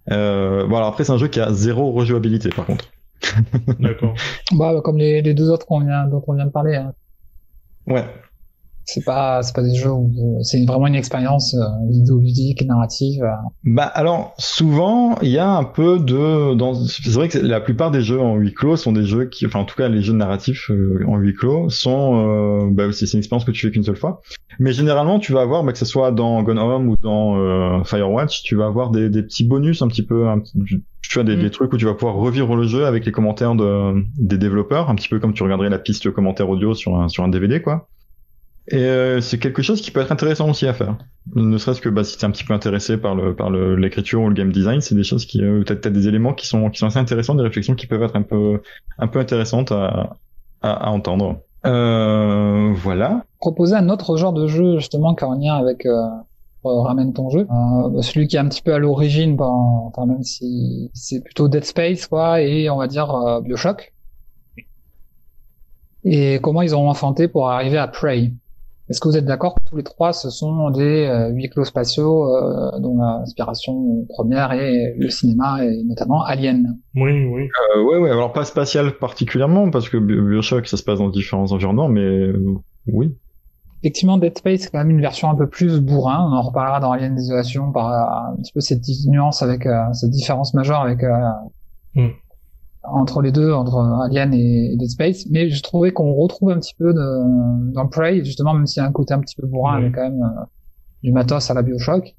Bon alors après c'est un jeu qui a 0 rejouabilité par contre. D'accord. Bah comme les deux autres dont on vient de parler. Hein. Ouais. C'est pas des jeux où c'est vraiment une expérience vidéoludique, narrative. Bah alors souvent il y a un peu c'est vrai que la plupart des jeux en huis clos sont des jeux qui, enfin en tout cas les jeux narratifs en huis clos sont c'est une expérience que tu fais qu'une seule fois. Mais généralement tu vas avoir que ce soit dans Gone Home ou dans Firewatch, tu vas avoir des petits bonus un petit peu tu vois des trucs où tu vas pouvoir revivre le jeu avec les commentaires des développeurs, un petit peu comme tu regarderais la piste commentaire audio sur un DVD quoi. Et c'est quelque chose qui peut être intéressant aussi à faire. Ne serait-ce que si t'es un petit peu intéressé par l'écriture ou le game design, c'est des choses qui peut-être des éléments qui sont assez intéressants, des réflexions qui peuvent être un peu intéressantes à entendre. Voilà. Proposer un autre genre de jeu justement qui a un lien avec ramène ton jeu. Celui qui est un petit peu à l'origine, même si c'est plutôt Dead Space quoi, et on va dire BioShock. Et comment ils ont enfanté pour arriver à Prey. Est-ce que vous êtes d'accord que tous les trois, ce sont des huis clos spatiaux dont l'inspiration première est le cinéma et notamment Alien? Oui. Ouais. Alors pas spatial particulièrement parce que BioShock ça se passe dans différents environnements, mais oui. Effectivement, Dead Space c'est quand même une version un peu plus bourrin. On en reparlera dans Alien Isolation par un petit peu cette nuance avec cette différence majeure avec entre les deux, entre Alien et Dead Space, mais je trouvais qu'on retrouve un petit peu dans Prey, justement, même s'il y a un côté un petit peu bourrin avec quand même du matos à la BioShock, il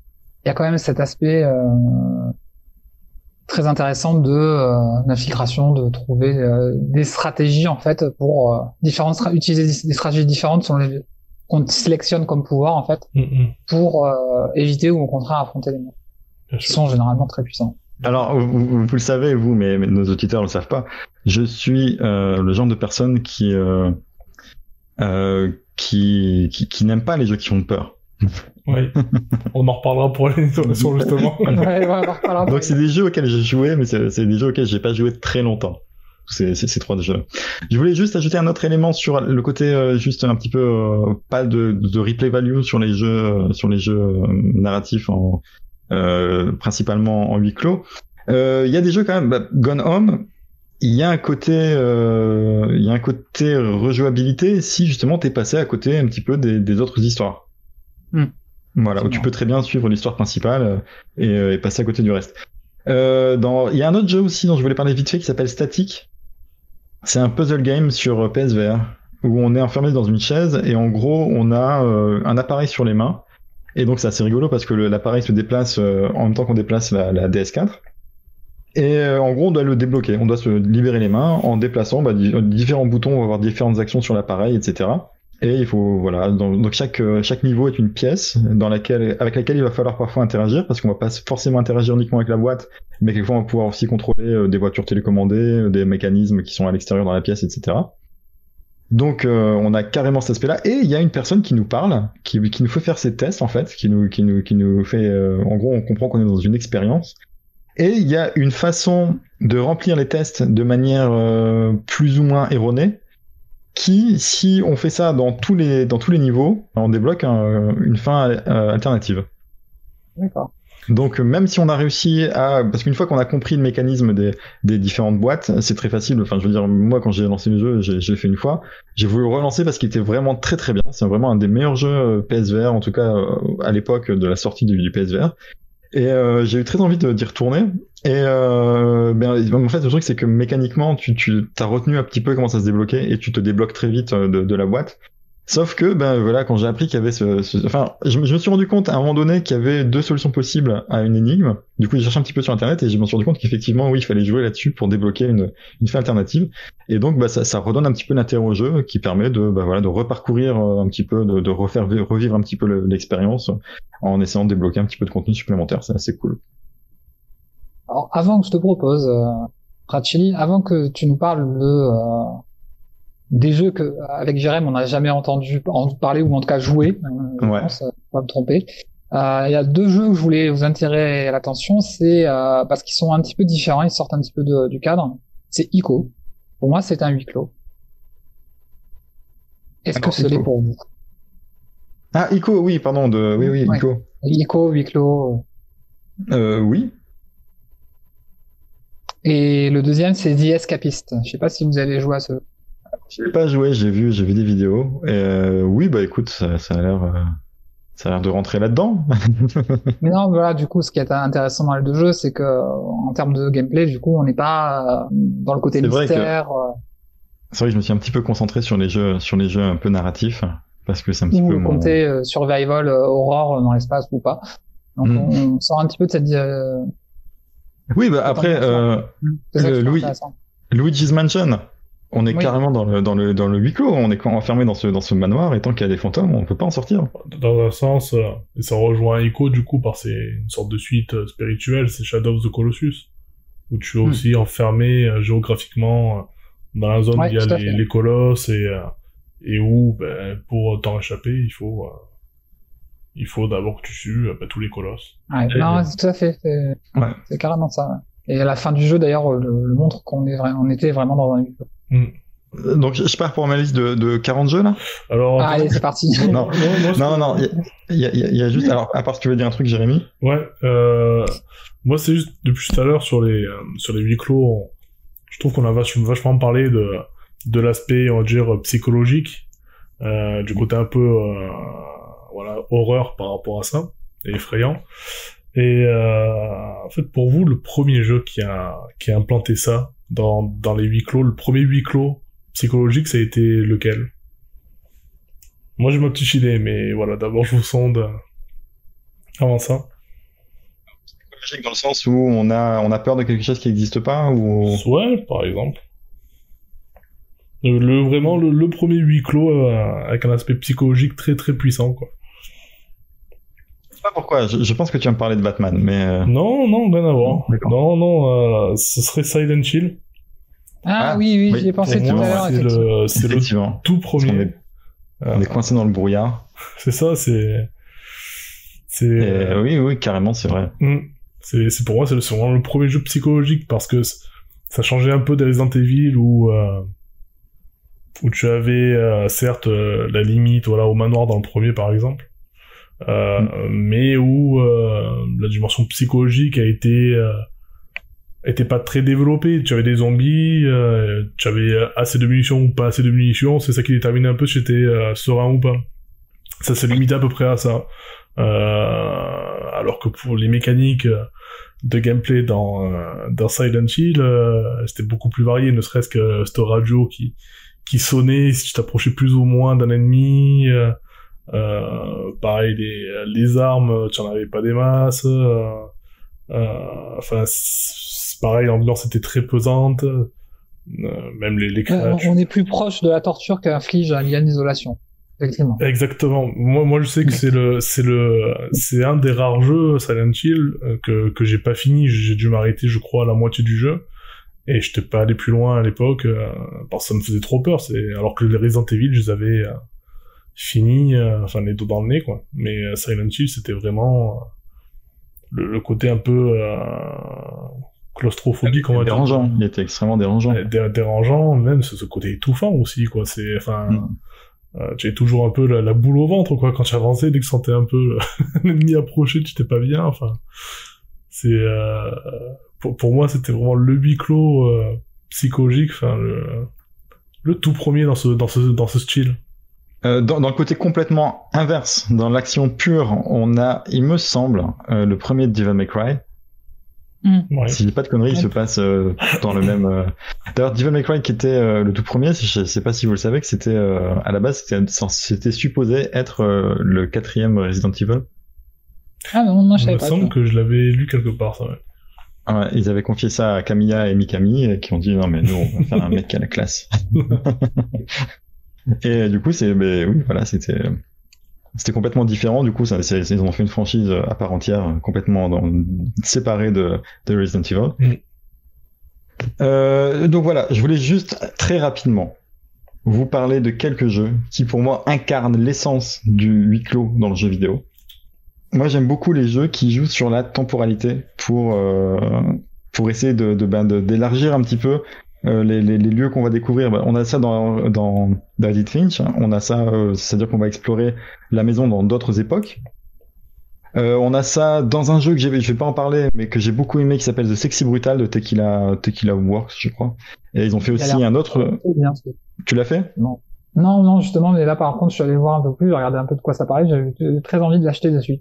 y a quand même cet aspect très intéressant d'infiltration, de trouver des stratégies en fait pour utiliser des stratégies différentes qu'on sélectionne comme pouvoir en fait pour éviter ou au contraire affronter les monstres qui sont généralement très puissants. Alors, vous le savez, vous, mais nos auditeurs ne le savent pas. Je suis le genre de personne qui n'aime pas les jeux qui font peur. Oui. On en reparlera pour l'émission justement. Ouais, on en reparlera. Donc c'est des jeux auxquels j'ai joué, mais c'est des jeux auxquels j'ai pas joué très longtemps. Ces 3 jeux. Je voulais juste ajouter un autre élément sur le côté juste un petit peu pas de replay value sur les jeux narratifs principalement en huis clos. Il y a des jeux quand même, Gone Home, il y a un côté rejouabilité si justement t'es passé à côté un petit peu des autres histoires. Voilà, où tu peux très bien suivre l'histoire principale et passer à côté du reste. Il y a un autre jeu aussi dont je voulais parler vite fait qui s'appelle Static. C'est un puzzle game sur PSVR où on est enfermé dans une chaise et en gros on a un appareil sur les mains. Et donc c'est assez rigolo parce que l'appareil se déplace en même temps qu'on déplace la DS4. Et en gros on doit le débloquer, on doit se libérer les mains en déplaçant différents boutons, on va avoir différentes actions sur l'appareil, etc. Et il faut donc chaque niveau est une pièce avec laquelle il va falloir parfois interagir parce qu'on va pas forcément interagir uniquement avec la boîte, mais quelquefois on va pouvoir aussi contrôler des voitures télécommandées, des mécanismes qui sont à l'extérieur dans la pièce, etc. Donc on a carrément cet aspect-là et il y a une personne qui nous parle, qui nous fait faire ces tests en fait, qui nous fait en gros on comprend qu'on est dans une expérience et il y a une façon de remplir les tests de manière plus ou moins erronée qui, si on fait ça dans tous les niveaux, on débloque une fin alternative. D'accord. Donc même si on a réussi parce qu'une fois qu'on a compris le mécanisme des différentes boîtes, c'est très facile. Enfin, je veux dire, moi quand j'ai lancé le jeu, j'ai fait une fois. J'ai voulu le relancer parce qu'il était vraiment très très bien. C'est vraiment un des meilleurs jeux PSVR, en tout cas à l'époque de la sortie du PSVR. Et j'ai eu très envie d'y retourner. Et en fait, le truc c'est que mécaniquement, tu t'as retenu un petit peu comment ça se débloquait et tu te débloques très vite de la boîte. Sauf que, ben voilà, quand j'ai appris qu'il y avait enfin, je me suis rendu compte à un moment donné qu'il y avait 2 solutions possibles à une énigme. Du coup, j'ai cherché un petit peu sur Internet et je me suis rendu compte qu'effectivement, oui, il fallait jouer là-dessus pour débloquer une fin alternative. Et donc, bah, ça redonne un petit peu l'intérêt au jeu, qui permet de, bah voilà, de reparcourir un petit peu, de revivre un petit peu l'expérience en essayant de débloquer un petit peu de contenu supplémentaire. C'est assez cool. Alors, avant que je te propose, Racheli, avant que tu nous parles des jeux que avec Jérém on n'a jamais entendu parler ou en tout cas jouer, je Ouais. pense, pas me tromper. Il y a 2 jeux où je voulais vous attirer l'attention, c'est parce qu'ils sont un petit peu différents, ils sortent un petit peu du cadre. C'est Ico. Pour moi, c'est un huis clos. Est-ce que Alors, ce l'est Ico. pour vous? Ah, Ico, oui, pardon, oui, Ouais. Ico. Ico, huis clos. Oui. Et le deuxième, c'est The Escapist. Je sais pas si vous avez joué à ce. J'ai pas joué, j'ai vu des vidéos. Oui, bah écoute, ça a l'air de rentrer là-dedans. Mais non, voilà, du coup, ce qui est intéressant dans les 2 jeux, c'est que en termes de gameplay, du coup, on n'est pas dans le côté C'est vrai que mystère. c'est vrai que je me suis un petit peu concentré sur les jeux un peu narratifs, parce que c'est un petit peu Ou mon... compter survival, horror dans l'espace ou pas. Donc on sort un petit peu de cette. Oui, bah après, C'est ça qui est intéressant. Luigi's Mansion, on est Oui. carrément dans le huis clos, on est enfermé dans ce manoir, et tant qu'il y a des fantômes, on peut pas en sortir. Dans un sens, et ça rejoint Ico du coup par une sorte de suite spirituelle, c'est Shadow of the Colossus, où tu es aussi enfermé géographiquement dans la zone où il y a les colosses et où pour t'en échapper il faut d'abord que tu tues tous les colosses. Ouais, non, tout à fait, c'est carrément ça. Ouais. Et à la fin du jeu d'ailleurs le montre qu'on était vraiment dans un huis clos. Donc je pars pour ma liste de 40 jeux là. Alors allez, c'est parti. Non, il y a juste, alors à part si tu veux dire un truc, Jérémy. Ouais, moi c'est juste depuis tout à l'heure sur les huis clos, je trouve qu'on a vachement parlé de l'aspect, on va dire, psychologique, du côté un peu voilà, horreur par rapport à ça, et effrayant. Et en fait, pour vous, le premier jeu qui a implanté ça dans les huis clos, le premier huis clos psychologique, ça a été lequel? Moi, j'ai ma petite idée, mais voilà, d'abord, je vous sonde avant ça. Psychologique dans le sens où on a peur de quelque chose qui n'existe pas, ou... Ouais, par exemple. Vraiment, le premier huis clos avec un aspect psychologique très très puissant, quoi. Je sais pas pourquoi, je pense que tu vas me parler de Batman, mais... Non, rien à voir. Non, ce serait Silent Hill. Ah oui, j'y ai pensé tout à l'heure. C'est le tout premier. On est coincé dans le brouillard. C'est ça, oui, carrément, c'est vrai. C'est pour moi, c'est vraiment le premier jeu psychologique parce que ça changeait un peu des Resident Evil où tu avais certes la limite, voilà, au manoir dans le premier par exemple, mais où la dimension psychologique était pas très développée. Tu avais des zombies, tu avais assez de munitions ou pas assez de munitions, c'est ça qui déterminait un peu si t'étais serein ou pas. Ça se limitait à peu près à ça. Alors que pour les mécaniques de gameplay dans Silent Hill, c'était beaucoup plus varié, ne serait-ce que cette radio qui sonnait si tu t'approchais plus ou moins d'un ennemi. Pareil, les armes, tu en avais pas des masses. Enfin, c'est pareil, l'ambiance était très pesante. Même les créatures. On est plus proche de la torture qu'inflige Alien Isolation. Effectivement. Exactement. Moi, je sais que c'est un des rares jeux Silent Hill que j'ai pas fini. J'ai dû m'arrêter, je crois, à la moitié du jeu. Et j'étais pas allé plus loin à l'époque, parce que ça me faisait trop peur. Alors que les Resident Evil, je les avais finis, enfin les dos dans le nez, quoi. Mais Silent Hill, c'était vraiment le côté un peu claustrophobique, on va dire. Dérangeant. Il était extrêmement dérangeant. Dérangeant, même ce côté étouffant aussi, quoi. C'est, enfin. Tu avais toujours un peu la boule au ventre, quoi, quand tu avançais, dès que tu sentais un peu l'ennemi approcher, tu t'es pas bien, enfin. C'est, pour moi, c'était vraiment le huis clos, psychologique, enfin, le tout premier dans ce style. Dans le côté complètement inverse, dans l'action pure, on a, il me semble, le premier Devil May Cry. Ouais. Si je dis pas de conneries, il se passe dans le même. D'ailleurs, Devil May Cry qui était le tout premier, je sais pas si vous le savez, que c'était à la base c'était supposé être le 4e Resident Evil. Ah non, je Il savais me pas. semble que je l'avais lu quelque part, ça. Ouais. Ouais, ils avaient confié ça à Camilla et Mikami et qui ont dit non mais nous on va faire un mec qui a la classe. Et du coup mais oui voilà c'était complètement différent. Du coup ils ont fait une franchise à part entière complètement séparée de Resident Evil. Donc voilà, je voulais juste très rapidement vous parler de quelques jeux qui pour moi incarnent l'essence du huis clos dans le jeu vidéo. Moi, j'aime beaucoup les jeux qui jouent sur la temporalité pour essayer d'élargir un petit peu les lieux qu'on va découvrir. On a ça dans David Finch. On a ça, c'est-à-dire qu'on va explorer la maison dans d'autres époques. On a ça dans un jeu que je vais pas en parler, mais que j'ai beaucoup aimé, qui s'appelle The Sexy Brutal de Tequila Works, je crois. Et ils ont fait aussi un autre. Bien, tu l'as fait? Non, justement, mais là, par contre, je suis allé voir un peu plus, regarder un peu de quoi ça parlait, j'avais très envie de l'acheter de suite.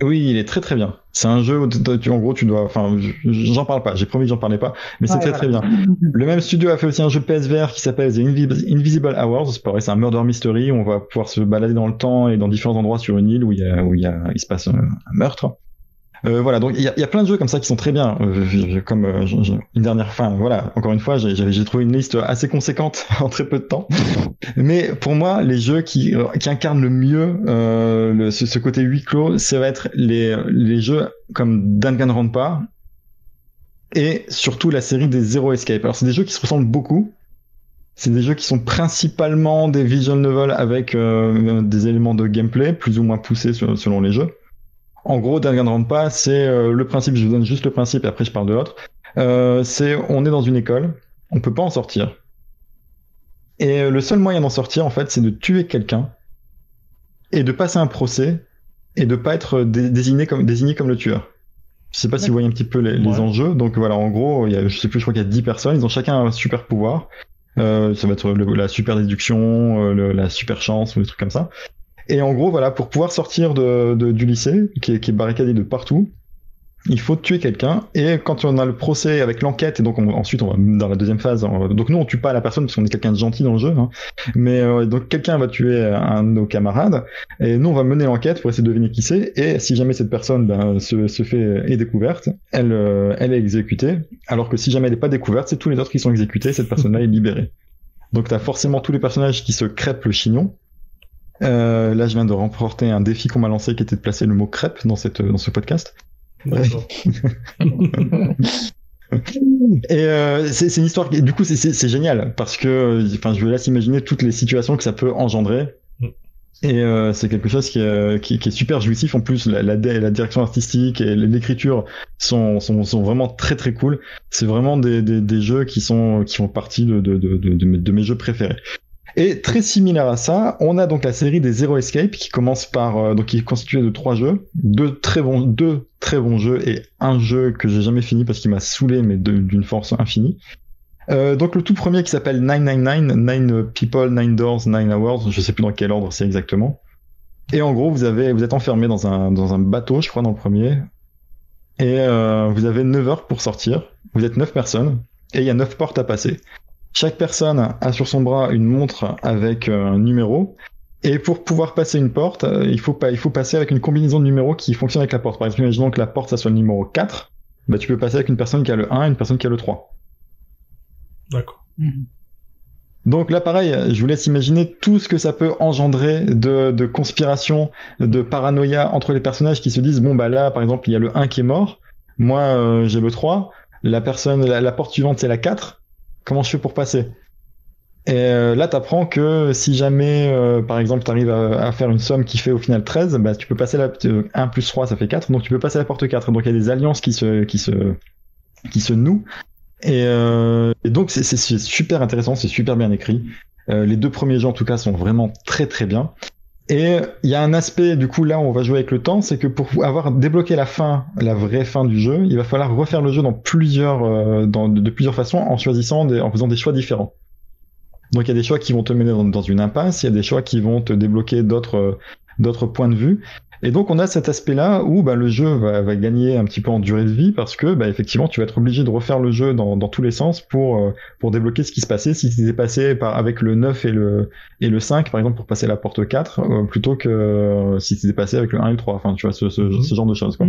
Oui, il est très très bien. C'est un jeu où en gros tu dois, enfin, j'en parle pas. J'ai promis que j'en parlais pas, mais c'est très bien. Le même studio a fait aussi un jeu PSVR qui s'appelle The Invisible Hours. C'est pareil, c'est un murder mystery. On va pouvoir se balader dans le temps et dans différents endroits sur une île où il se passe un meurtre. Voilà, donc il y a plein de jeux comme ça qui sont très bien. Une dernière fin, voilà. Encore une fois, j'ai trouvé une liste assez conséquente en très peu de temps. Mais pour moi, les jeux qui incarnent le mieux ce côté huis clos, ça va être les jeux comme Danganronpa et surtout la série des Zero Escape. Alors c'est des jeux qui se ressemblent beaucoup. C'est des jeux qui sont principalement des visual novels avec des éléments de gameplay plus ou moins poussés selon les jeux. En gros, Danganronpa, c'est le principe, je vous donne juste le principe et après je parle de l'autre. On est dans une école, on peut pas en sortir. Et le seul moyen d'en sortir, en fait, c'est de tuer quelqu'un et de passer un procès et de pas être désigné comme le tueur. Je sais pas si vous voyez un petit peu les enjeux. Donc voilà, en gros, je sais plus, je crois qu'il y a 10 personnes, ils ont chacun un super pouvoir. Ça va être la super déduction, la super chance ou des trucs comme ça. Et en gros, voilà, pour pouvoir sortir du lycée, qui est barricadé de partout, il faut tuer quelqu'un. Et quand on a le procès avec l'enquête, et donc ensuite on va dans la deuxième phase. Donc nous on tue pas la personne parce qu'on est quelqu'un de gentil dans le jeu, hein, mais donc quelqu'un va tuer un de nos camarades, et nous on va mener l'enquête pour essayer de deviner qui c'est. Et si jamais cette personne est découverte, elle est exécutée. Alors que si jamais elle est pas découverte, c'est tous les autres qui sont exécutés. Cette personne-là est libérée. Donc t'as forcément tous les personnages qui se crêpent le chignon. Là, je viens de remporter un défi qu'on m'a lancé qui était de placer le mot crêpe dans ce podcast. D'accord. Et c'est une histoire qui, du coup, c'est génial parce que, enfin, je vous laisse imaginer toutes les situations que ça peut engendrer. Et c'est quelque chose qui est super jouissif. En plus, la direction artistique et l'écriture sont vraiment très très cool. C'est vraiment des jeux qui font partie de mes jeux préférés. Et très similaire à ça, on a donc la série des Zero Escape qui commence par donc qui est constituée de 3 jeux, deux très bons jeux et un jeu que j'ai jamais fini parce qu'il m'a saoulé mais d'une force infinie. Donc le tout premier qui s'appelle 999, 9 People, 9 Doors, 9 Hours, je sais plus dans quel ordre c'est exactement. Et en gros, vous êtes enfermé dans un bateau, je crois, dans le premier. Et vous avez 9 heures pour sortir. Vous êtes 9 personnes et il y a 9 portes à passer. Chaque personne a sur son bras une montre avec un numéro. Et pour pouvoir passer une porte, il faut passer avec une combinaison de numéros qui fonctionne avec la porte. Par exemple, imaginons que la porte ça soit le numéro 4. Bah, tu peux passer avec une personne qui a le 1 et une personne qui a le 3. D'accord. Donc là, pareil, je vous laisse imaginer tout ce que ça peut engendrer de conspiration, de paranoïa entre les personnages qui se disent, bon, bah là, par exemple, il y a le 1 qui est mort. Moi, j'ai le 3. La porte suivante, c'est la 4. Comment je fais pour passer? Et là, t'apprends que si jamais, par exemple, t'arrives à faire une somme qui fait au final 13, bah, tu peux passer 1 plus 3, ça fait 4, donc tu peux passer la porte 4. Donc il y a des alliances qui se nouent. Et donc c'est super intéressant, c'est super bien écrit. Les 2 premiers jeux, en tout cas, sont vraiment très très bien. Et il y a un aspect, du coup, là, on va jouer avec le temps, c'est que pour avoir débloqué la vraie fin du jeu, il va falloir refaire le jeu de plusieurs façons en faisant des choix différents. Donc, il y a des choix qui vont te mener dans une impasse, il y a des choix qui vont te débloquer d'autres points de vue. Et donc on a cet aspect-là où le jeu va gagner un petit peu en durée de vie parce que effectivement tu vas être obligé de refaire le jeu dans tous les sens pour débloquer ce qui se passait si c'était passé avec le 9 et le 5 par exemple pour passer la porte 4 plutôt que si c'était passé avec le 1 et le 3. Enfin tu vois ce genre de choses quoi.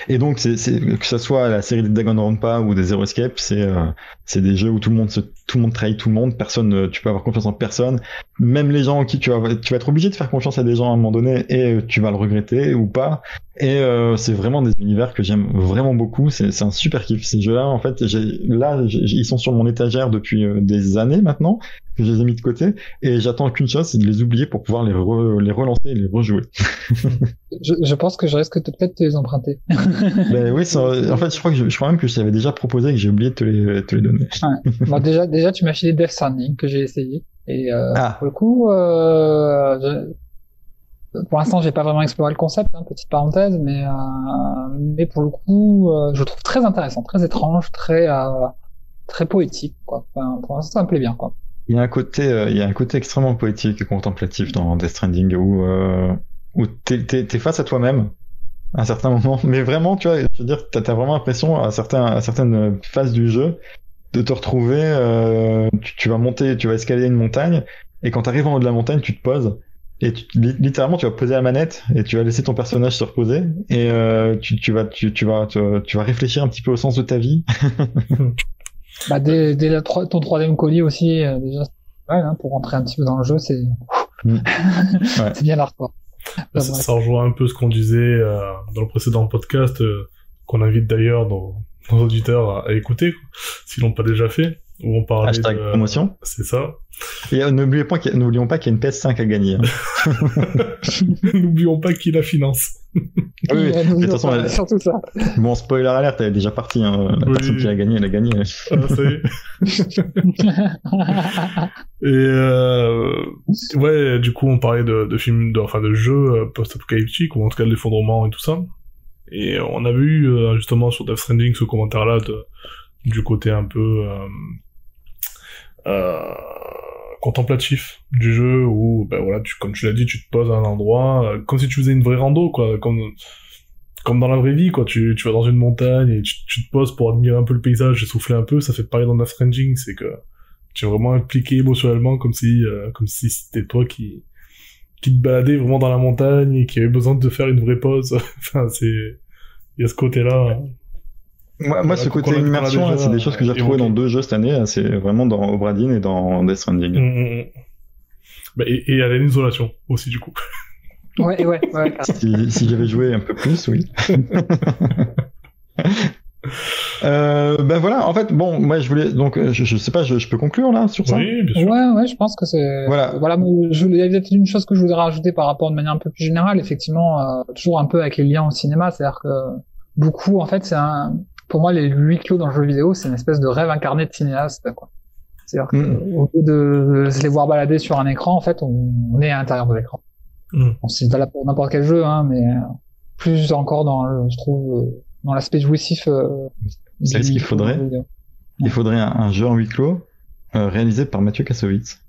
Et donc c'est que ça soit la série des Danganronpa ou des Zero Escape, c'est des jeux où tout le monde trahit tout le monde, personne, tu peux avoir confiance en personne, même les gens en qui tu vas être obligé de faire confiance à des gens à un moment donné et tu vas le regretter ou pas. Et c'est vraiment des univers que j'aime vraiment beaucoup, c'est un super kiff ces jeux-là. En fait, ils sont sur mon étagère depuis des années maintenant que je les ai mis de côté et j'attends qu'une chose, c'est de les oublier pour pouvoir les relancer et les rejouer. Je pense que je risque de peut-être te les emprunter. Ben oui, en fait, je crois même que je t'avais déjà proposé et que j'ai oublié de te les donner. Ouais. Bon, déjà, tu m'as filé Death Stranding que j'ai essayé et pour le coup, pour l'instant, j'ai pas vraiment exploré le concept, petite parenthèse, mais pour le coup, je le trouve très intéressant, très étrange, très poétique, quoi. Enfin, pour l'instant, ça me plaît bien, quoi. Il y a un côté extrêmement poétique et contemplatif dans Death Stranding où t'es face à toi-même à un certain moment, mais vraiment, tu vois, je veux dire, t'as vraiment l'impression à certaines phases du jeu de te retrouver, tu vas monter, tu vas escalader une montagne, et quand t'arrives en haut de la montagne, tu te poses, et littéralement, tu vas poser la manette, et tu vas laisser ton personnage se reposer, et tu vas réfléchir un petit peu au sens de ta vie. Dès ton troisième colis aussi, déjà, ouais, pour rentrer un petit peu dans le jeu, c'est c'est bien hardcore. Ça rejoint un peu ce qu'on disait dans le précédent podcast, qu'on invite d'ailleurs nos auditeurs à écouter, s'ils l'ont pas déjà fait, où on parlait Hashtag promotion. C'est ça. Et n'oublions pas qu'il y a une PS5 à gagner. N'oublions pas qui la finance. Oui, de toute façon, surtout ça. Bon, spoiler alert, elle est déjà partie. La personne qui l'a gagné, elle a gagné. Ah, ça y est. Et ouais, du coup, on parlait de films, de jeux post-apocalyptiques, ou en tout cas de l'effondrement et tout ça. Et on a vu justement sur Death Stranding ce commentaire-là du côté un peu contemplatif du jeu où voilà, comme tu l'as dit, tu te poses à un endroit comme si tu faisais une vraie rando, quoi, comme dans la vraie vie, quoi. Tu vas dans une montagne et tu te poses pour admirer un peu le paysage et souffler un peu. Ça fait pareil dans Death Stranding, c'est que tu es vraiment impliqué émotionnellement comme si c'était toi qui te baladais vraiment dans la montagne et qui avait besoin de faire une vraie pause. Enfin, il y a ce côté-là. Moi, ce côté immersion, c'est des choses que j'ai retrouvées dans 2 jeux cette année. C'est vraiment dans Obra Dinn et dans Death Stranding. Et à l'isolation aussi, du coup. Ouais. Si j'avais joué un peu plus, oui. Voilà, en fait, bon, moi je voulais, donc je sais pas, je peux conclure là sur ça? Oui, bien sûr. Ouais, je pense que c'est... Voilà, il y a peut-être une chose que je voudrais rajouter par rapport de manière un peu plus générale, effectivement, toujours un peu avec les liens au cinéma, c'est-à-dire que beaucoup, en fait, pour moi, les huis clos dans le jeu vidéo, c'est une espèce de rêve incarné de cinéaste, quoi. C'est-à-dire qu'au lieu de se les voir balader sur un écran, en fait, on est à l'intérieur de l'écran. Bon, c'est valable pour n'importe quel jeu, mais plus encore je trouve, dans l'aspect jouissif. C'est ce qu'il faudrait. Il faudrait un jeu en huis clos réalisé par Mathieu Kassovitz.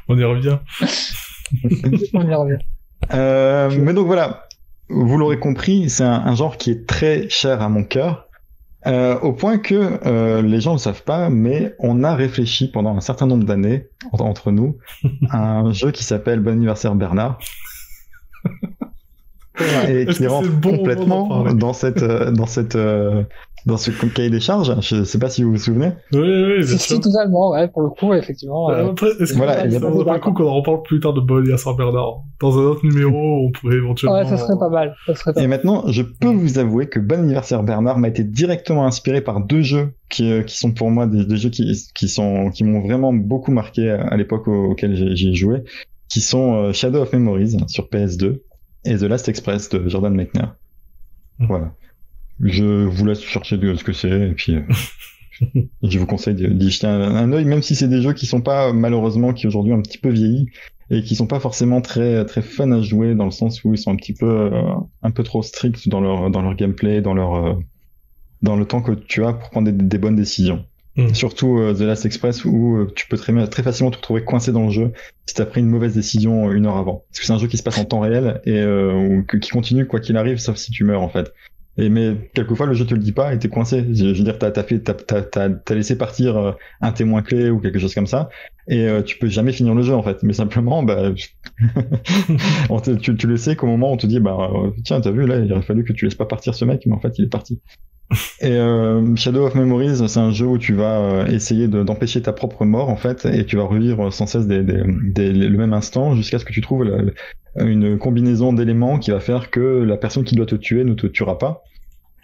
On y revient. Mais donc voilà, vous l'aurez compris, c'est un genre qui est très cher à mon cœur, au point que les gens ne le savent pas, mais on a réfléchi pendant un certain nombre d'années entre nous à un jeu qui s'appelle Bon anniversaire Bernard. Et qui rentre complètement dans ce cahier des charges. Je sais pas si vous vous souvenez. Oui, si, totalement, ouais, pour le coup, effectivement. Après, est-ce que ça vaudrait pas le coup qu'on en reparle plus tard de Bon anniversaire Bernard? Dans un autre numéro, on pourrait éventuellement... Ouais, ça serait pas mal. Et maintenant, je peux vous avouer que Bon anniversaire Bernard m'a été directement inspiré par 2 jeux qui sont pour moi des jeux qui m'ont vraiment beaucoup marqué à l'époque auquel j'ai joué, qui sont Shadow of Memories sur PS2 et The Last Express de Jordan Mechner. Voilà. Je vous laisse chercher ce que c'est, et puis je vous conseille d'y jeter un œil, même si c'est des jeux qui sont pas, malheureusement, qui aujourd'hui ont un petit peu vieilli, et qui sont pas forcément très, très fun à jouer, dans le sens où ils sont un peu trop stricts dans leur gameplay, dans le temps que tu as pour prendre des bonnes décisions. Surtout The Last Express où tu peux très facilement te retrouver coincé dans le jeu si t'as pris une mauvaise décision 1 heure avant. Parce que c'est un jeu qui se passe en temps réel et qui continue quoi qu'il arrive, sauf si tu meurs en fait. Mais quelquefois le jeu te le dit pas et t'es coincé. Je veux dire, t'as laissé partir un témoin clé ou quelque chose comme ça et tu peux jamais finir le jeu en fait. Mais simplement, tu le sais qu'au moment où on te dit tiens, t'as vu là, il aurait fallu que tu laisses pas partir ce mec, mais en fait il est parti. Et Shadow of Memories, c'est un jeu où tu vas essayer d'empêcher ta propre mort en fait, et tu vas revivre sans cesse le même instant jusqu'à ce que tu trouves une combinaison d'éléments qui va faire que la personne qui doit te tuer ne te tuera pas.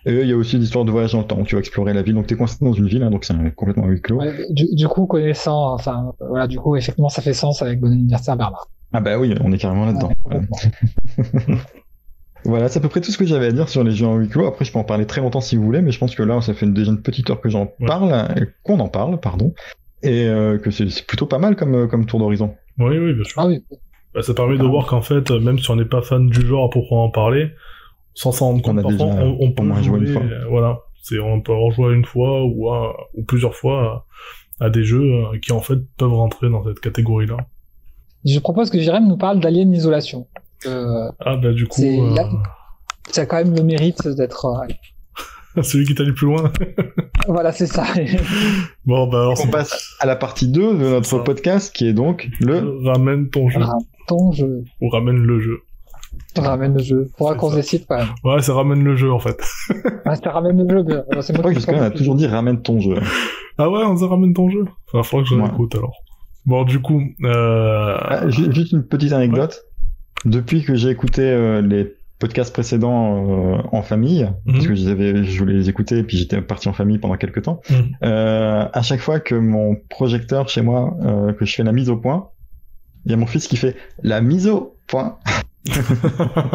Et il y a aussi l'histoire de voyage dans le temps, tu vas explorer la ville, donc t'es coincé dans une ville, hein, donc c'est complètement huis clos. Ouais, du coup, connaissant, du coup, effectivement, ça fait sens avec Bon anniversaire Bernard. Ah bah oui, on est carrément là-dedans. Ouais, voilà, c'est à peu près tout ce que j'avais à dire sur les jeux en huis clos. Après, je peux en parler très longtemps si vous voulez, mais je pense que là, ça fait déjà une petite heure que qu'on en parle, pardon, et que c'est plutôt pas mal comme tour d'horizon. Oui, bien sûr. Ah oui. Ça permet de voir qu'en fait, même si on n'est pas fan du genre à proprement parler, sans s'en rendre compte, parfois, on peut jouer une fois. Voilà, on peut rejouer une fois ou plusieurs fois à des jeux qui en fait peuvent rentrer dans cette catégorie-là. Je propose que Jérém nous parle d'Alien Isolation. Du coup... Ça a quand même le mérite d'être... Celui qui t'a allé plus loin. Voilà, c'est ça. Bon, alors on passe à la partie 2 de notre podcast, qui est donc Ramène ton jeu. Ton jeu. Ou ramène le jeu. Ramène le jeu. Faudra qu'on se décide quand même. Ouais, c'est ramène le jeu, en fait. C'est ramène le jeu. C'est moi jusqu'à là, on a toujours dit ramène ton jeu. Ah ouais, on dit ramène ton jeu. Enfin, faudra que je l'écoute, alors. Bon, du coup... juste une petite anecdote. Ouais. Depuis que j'ai écouté les podcasts précédents en famille, parce que je voulais les écouter et puis j'étais parti en famille pendant quelques temps, à chaque fois que mon projecteur chez moi, que je fais la mise au point, il y a mon fils qui fait la mise au point.